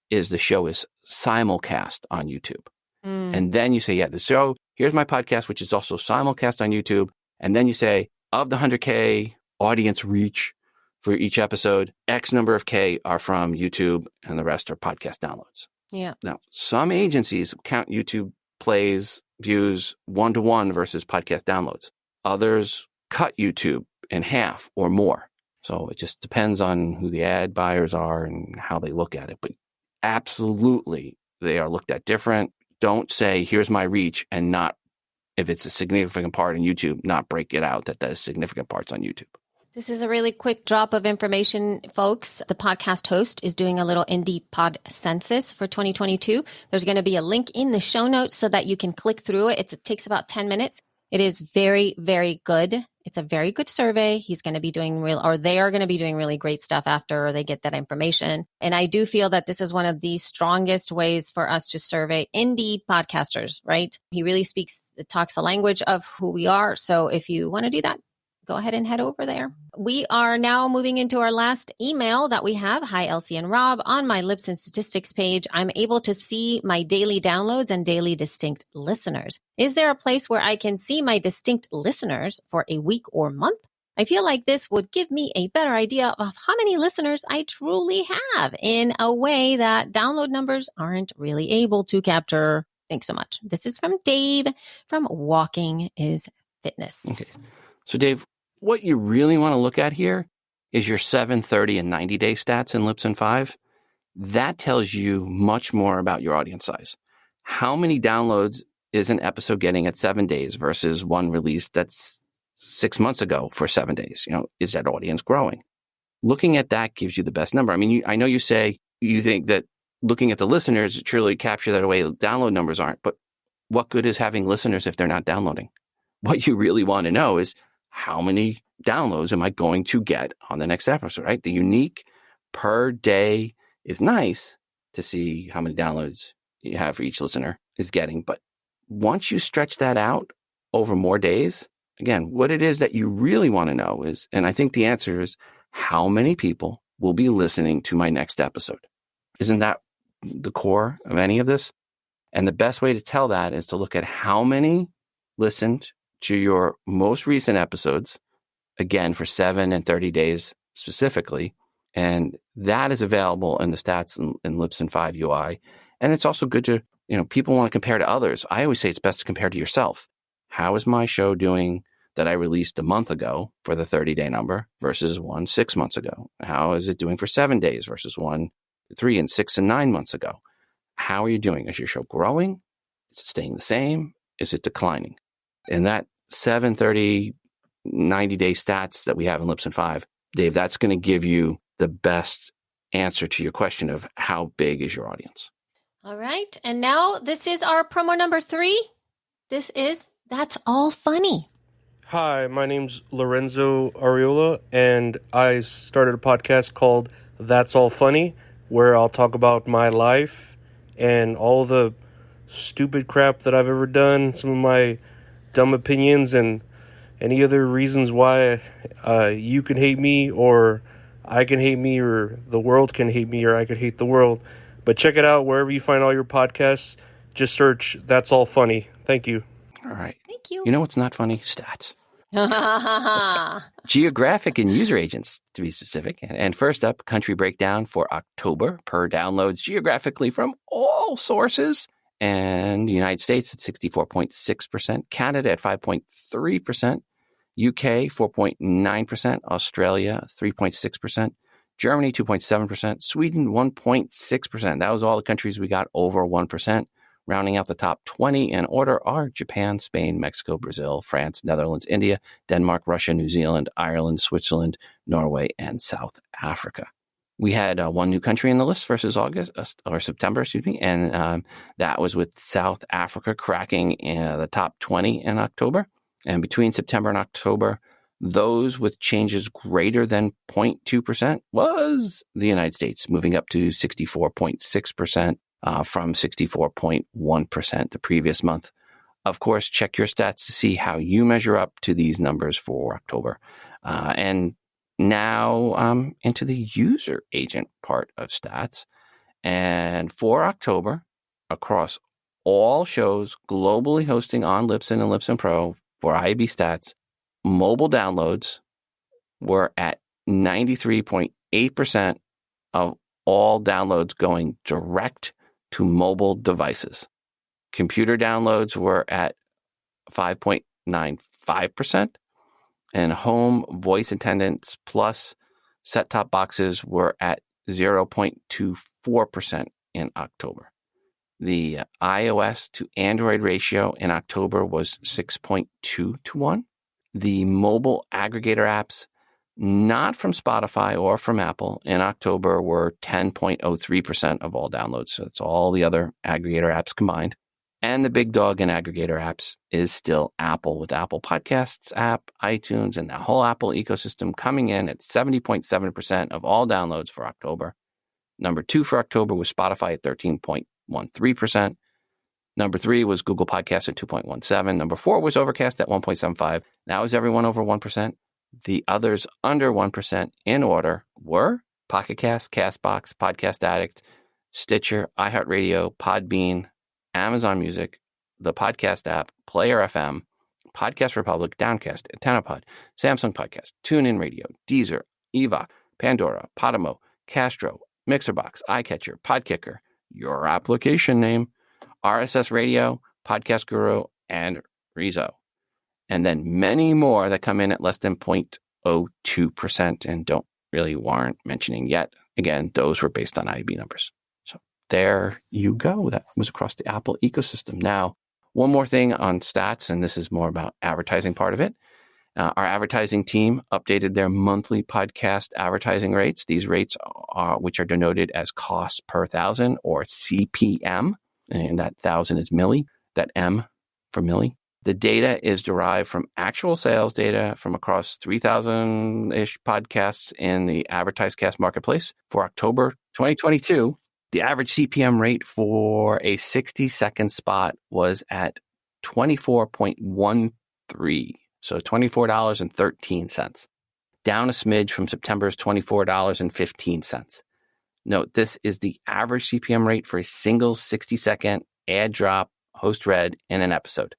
Speaker 4: is the show is simulcast on YouTube. And then you say, yeah, the show, here's my podcast, which is also simulcast on YouTube. And then you say, of the 100K audience reach for each episode, X number of K are from YouTube and the rest are podcast downloads.
Speaker 2: Yeah.
Speaker 4: Now, some agencies count YouTube plays, views 1-to-1 versus podcast downloads. Others cut YouTube in half or more. So it just depends on who the ad buyers are and how they look at it. But absolutely, they are looked at different. Don't say, here's my reach, and not, if it's a significant part in YouTube, not break it out that there's significant parts on YouTube.
Speaker 2: This is a really quick drop of information, folks. The podcast host is doing a little indie pod census for 2022. There's going to be a link in the show notes so that you can click through it. It takes about 10 minutes. It is very, very good. It's a very good survey. They are going to be doing really great stuff after they get that information. And I do feel that this is one of the strongest ways for us to survey indie podcasters, right? He really talks the language of who we are. So if you want to do that, go ahead and head over there. We are now moving into our last email that we have. Hi, Elsie and Rob. On my Libsyn statistics page, I'm able to see my daily downloads and daily distinct listeners. Is there a place where I can see my distinct listeners for a week or month? I feel like this would give me a better idea of how many listeners I truly have in a way that download numbers aren't really able to capture. Thanks so much. This is from Dave from Walking is Fitness.
Speaker 4: Okay. So Dave, what you really want to look at here is your 7, 30, and 90-day stats in Libsyn 5. That tells you much more about your audience size. How many downloads is an episode getting at 7 days versus one release that's 6 months ago for 7 days? Is that audience growing? Looking at that gives you the best number. I mean, I know you say you think that looking at the listeners truly capture that away. Download numbers aren't, but what good is having listeners if they're not downloading? What you really want to know is how many downloads am I going to get on the next episode, right? The unique per day is nice to see how many downloads you have for each listener is getting. But once you stretch that out over more days, again, what it is that you really want to know is, and I think the answer is, how many people will be listening to my next episode? Isn't that the core of any of this? And the best way to tell that is to look at how many listened to your most recent episodes, again, for 7 and 30 days specifically. And that is available in the stats in Libsyn 5 UI. And it's also good to, people want to compare to others. I always say it's best to compare to yourself. How is my show doing that I released a month ago for the 30-day number versus one 6 months ago? How is it doing for 7 days versus one 3 and 6 and 9 months ago? How are you doing? Is your show growing? Is it staying the same? Is it declining? And that 7, 30, 90-day stats that we have in Libsyn 5, Dave, that's going to give you the best answer to your question of how big is your audience.
Speaker 2: All right. And now this is our promo number 3. This is That's All Funny.
Speaker 6: Hi, my name's Lorenzo Ariola, and I started a podcast called That's All Funny, where I'll talk about my life and all the stupid crap that I've ever done, some of my dumb opinions, and any other reasons why you can hate me, or I can hate me, or the world can hate me, or I could hate the world. But check it out wherever you find all your podcasts. Just search That's All Funny. Thank you.
Speaker 4: All right.
Speaker 2: Thank you.
Speaker 4: You know what's not funny? Stats. Geographic and user agents, to be specific. And first up, country breakdown for October per downloads geographically from all sources. And the United States at 64.6%, Canada at 5.3%, UK 4.9%, Australia 3.6%, Germany 2.7%, Sweden 1.6%. That was all the countries we got over 1%. Rounding out the top 20 in order are Japan, Spain, Mexico, Brazil, France, Netherlands, India, Denmark, Russia, New Zealand, Ireland, Switzerland, Norway, and South Africa. We had one new country in the list versus September, and that was with South Africa cracking the top 20 in October. And between September and October, those with changes greater than 0.2% was the United States, moving up to 64.6%. From 64.1% the previous month. Of course, check your stats to see how you measure up to these numbers for October. And now into the user agent part of stats. And for October, across all shows globally hosting on Libsyn and Libsyn Pro for IAB stats, mobile downloads were at 93.8% of all downloads going direct to mobile devices. Computer downloads were at 5.95%, and home voice attendants plus set-top boxes were at 0.24% in October. The iOS to Android ratio in October was 6.2 to 1. The mobile aggregator apps not from Spotify or from Apple in October were 10.03% of all downloads. So it's all the other aggregator apps combined. And the big dog in aggregator apps is still Apple, with Apple Podcasts app, iTunes, and the whole Apple ecosystem coming in at 70.7% of all downloads for October. Number 2 for October was Spotify at 13.13%. Number 3 was Google Podcasts at 2.17%. Number 4 was Overcast at 1.75%. Now is everyone over 1%? The others under 1% in order were Pocket Cast, CastBox, Podcast Addict, Stitcher, iHeartRadio, Podbean, Amazon Music, the podcast app, Player FM, Podcast Republic, Downcast, AntennaPod, Samsung Podcast, TuneIn Radio, Deezer, Eva, Pandora, Podimo, Castro, Mixerbox, iCatcher, Podkicker, your application name, RSS Radio, Podcast Guru, and Rezo. And then many more that come in at less than 0.02% and don't really warrant mentioning yet. Again, those were based on IAB numbers. So there you go. That was across the Apple ecosystem. Now, one more thing on stats, and this is more about advertising part of it. Our advertising team updated their monthly podcast advertising rates. These rates are, which are denoted as cost per thousand or CPM, and that thousand is milli, that M for milli. The data is derived from actual sales data from across 3,000-ish podcasts in the Advertised Cast marketplace. For October 2022, the average CPM rate for a 60-second spot was at 24.13, so $24.13, down a smidge from September's $24.15. Note, this is the average CPM rate for a single 60-second ad drop, host read in an episode.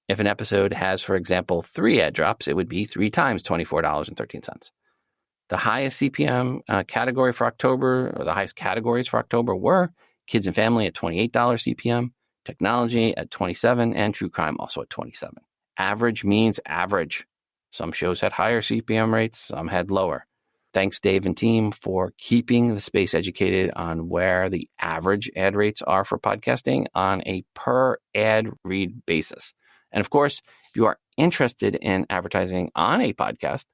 Speaker 4: If an episode has, for example, 3 ad drops, it would be 3 times $24.13. The highest CPM category for October, or the highest categories for October, were Kids and Family at $28 CPM, Technology at $27, and True Crime also at $27. Average means average. Some shows had higher CPM rates, some had lower. Thanks, Dave and team, for keeping the space educated on where the average ad rates are for podcasting on a per ad read basis. And of course, if you are interested in advertising on a podcast,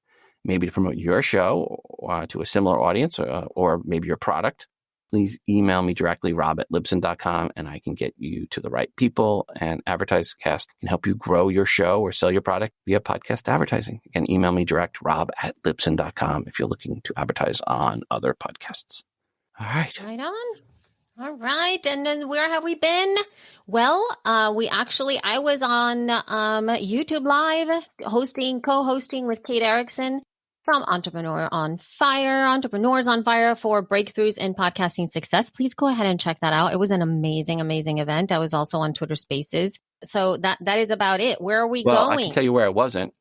Speaker 4: maybe to promote your show to a similar audience or maybe your product, please email me directly, rob@libsyn.com, and I can get you to the right people, and AdvertiseCast can help you grow your show or sell your product via podcast advertising. Again, email me direct, rob@libsyn.com, if you're looking to advertise on other podcasts. All right.
Speaker 2: Right on. All right. And then where have we been? Well, I was on YouTube Live co-hosting with Kate Erickson from Entrepreneurs on Fire for Breakthroughs in Podcasting Success. Please go ahead and check that out. It was an amazing, amazing event. I was also on Twitter Spaces. So that is about it. Where are we going?
Speaker 4: I can tell you where I wasn't.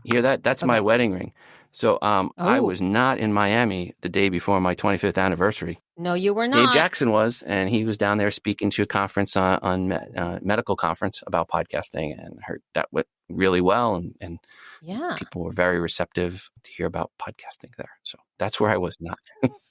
Speaker 4: Hear that? That's my wedding ring. So I was not in Miami the day before my 25th anniversary.
Speaker 2: No, you were not.
Speaker 4: Dave Jackson was, and he was down there speaking to a conference on medical conference about podcasting, and heard that went really well, and people were very receptive to hear about podcasting there. So that's where I was not.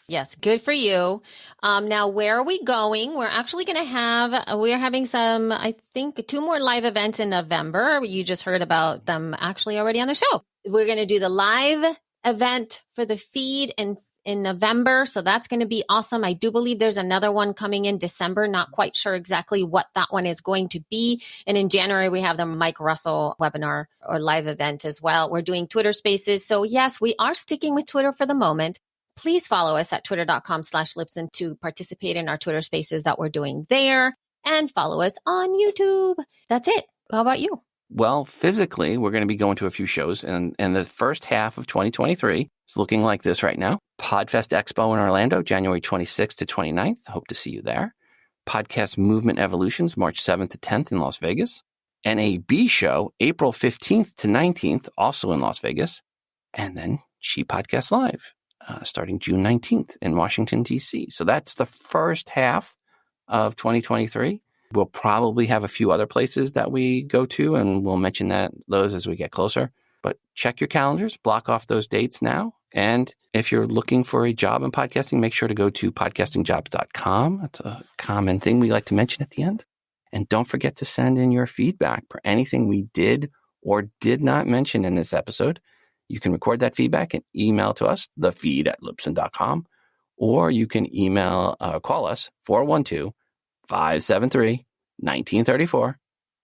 Speaker 2: Yes, good for you. Now, where are we going? We're actually going to we're having some, I think, 2 more live events in November. You just heard about them actually already on the show. We're going to do the live event for the feed in November. So that's going to be awesome. I do believe there's another one coming in December. Not quite sure exactly what that one is going to be. And in January, we have the Mike Russell webinar or live event as well. We're doing Twitter Spaces. So yes, we are sticking with Twitter for the moment. Please follow us at twitter.com/Libsyn to participate in our Twitter Spaces that we're doing there, and follow us on YouTube. That's it. How about you?
Speaker 4: Well, physically, we're going to be going to a few shows, and the first half of 2023 is looking like this right now. Podfest Expo in Orlando, January 26th to 29th. Hope to see you there. Podcast Movement Evolutions, March 7th to 10th in Las Vegas. NAB Show, April 15th to 19th, also in Las Vegas. And then She Podcast Live, starting June 19th in Washington, D.C. So that's the first half of 2023. We'll probably have a few other places that we go to, and we'll mention those as we get closer. But check your calendars, block off those dates now. And if you're looking for a job in podcasting, make sure to go to podcastingjobs.com. That's a common thing we like to mention at the end. And don't forget to send in your feedback for anything we did or did not mention in this episode. You can record that feedback and email to us, thefeed@libsyn.com, or you can call us 412-573-1934.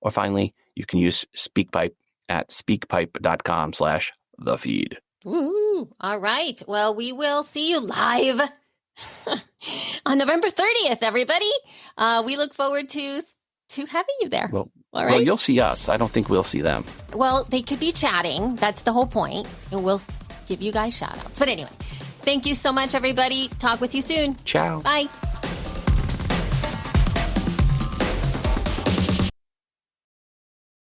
Speaker 4: Or finally, you can use SpeakPipe at speakpipe.com/thefeed.
Speaker 2: Ooh, all right. Well, we will see you live on November 30th, everybody. We look forward to to having you there.
Speaker 4: Well,
Speaker 2: all right.
Speaker 4: Well, you'll see us. I don't think we'll see them.
Speaker 2: Well, they could be chatting. That's the whole point. And we'll give you guys shout outs. But anyway, thank you so much, everybody. Talk with you soon.
Speaker 4: Ciao.
Speaker 2: Bye.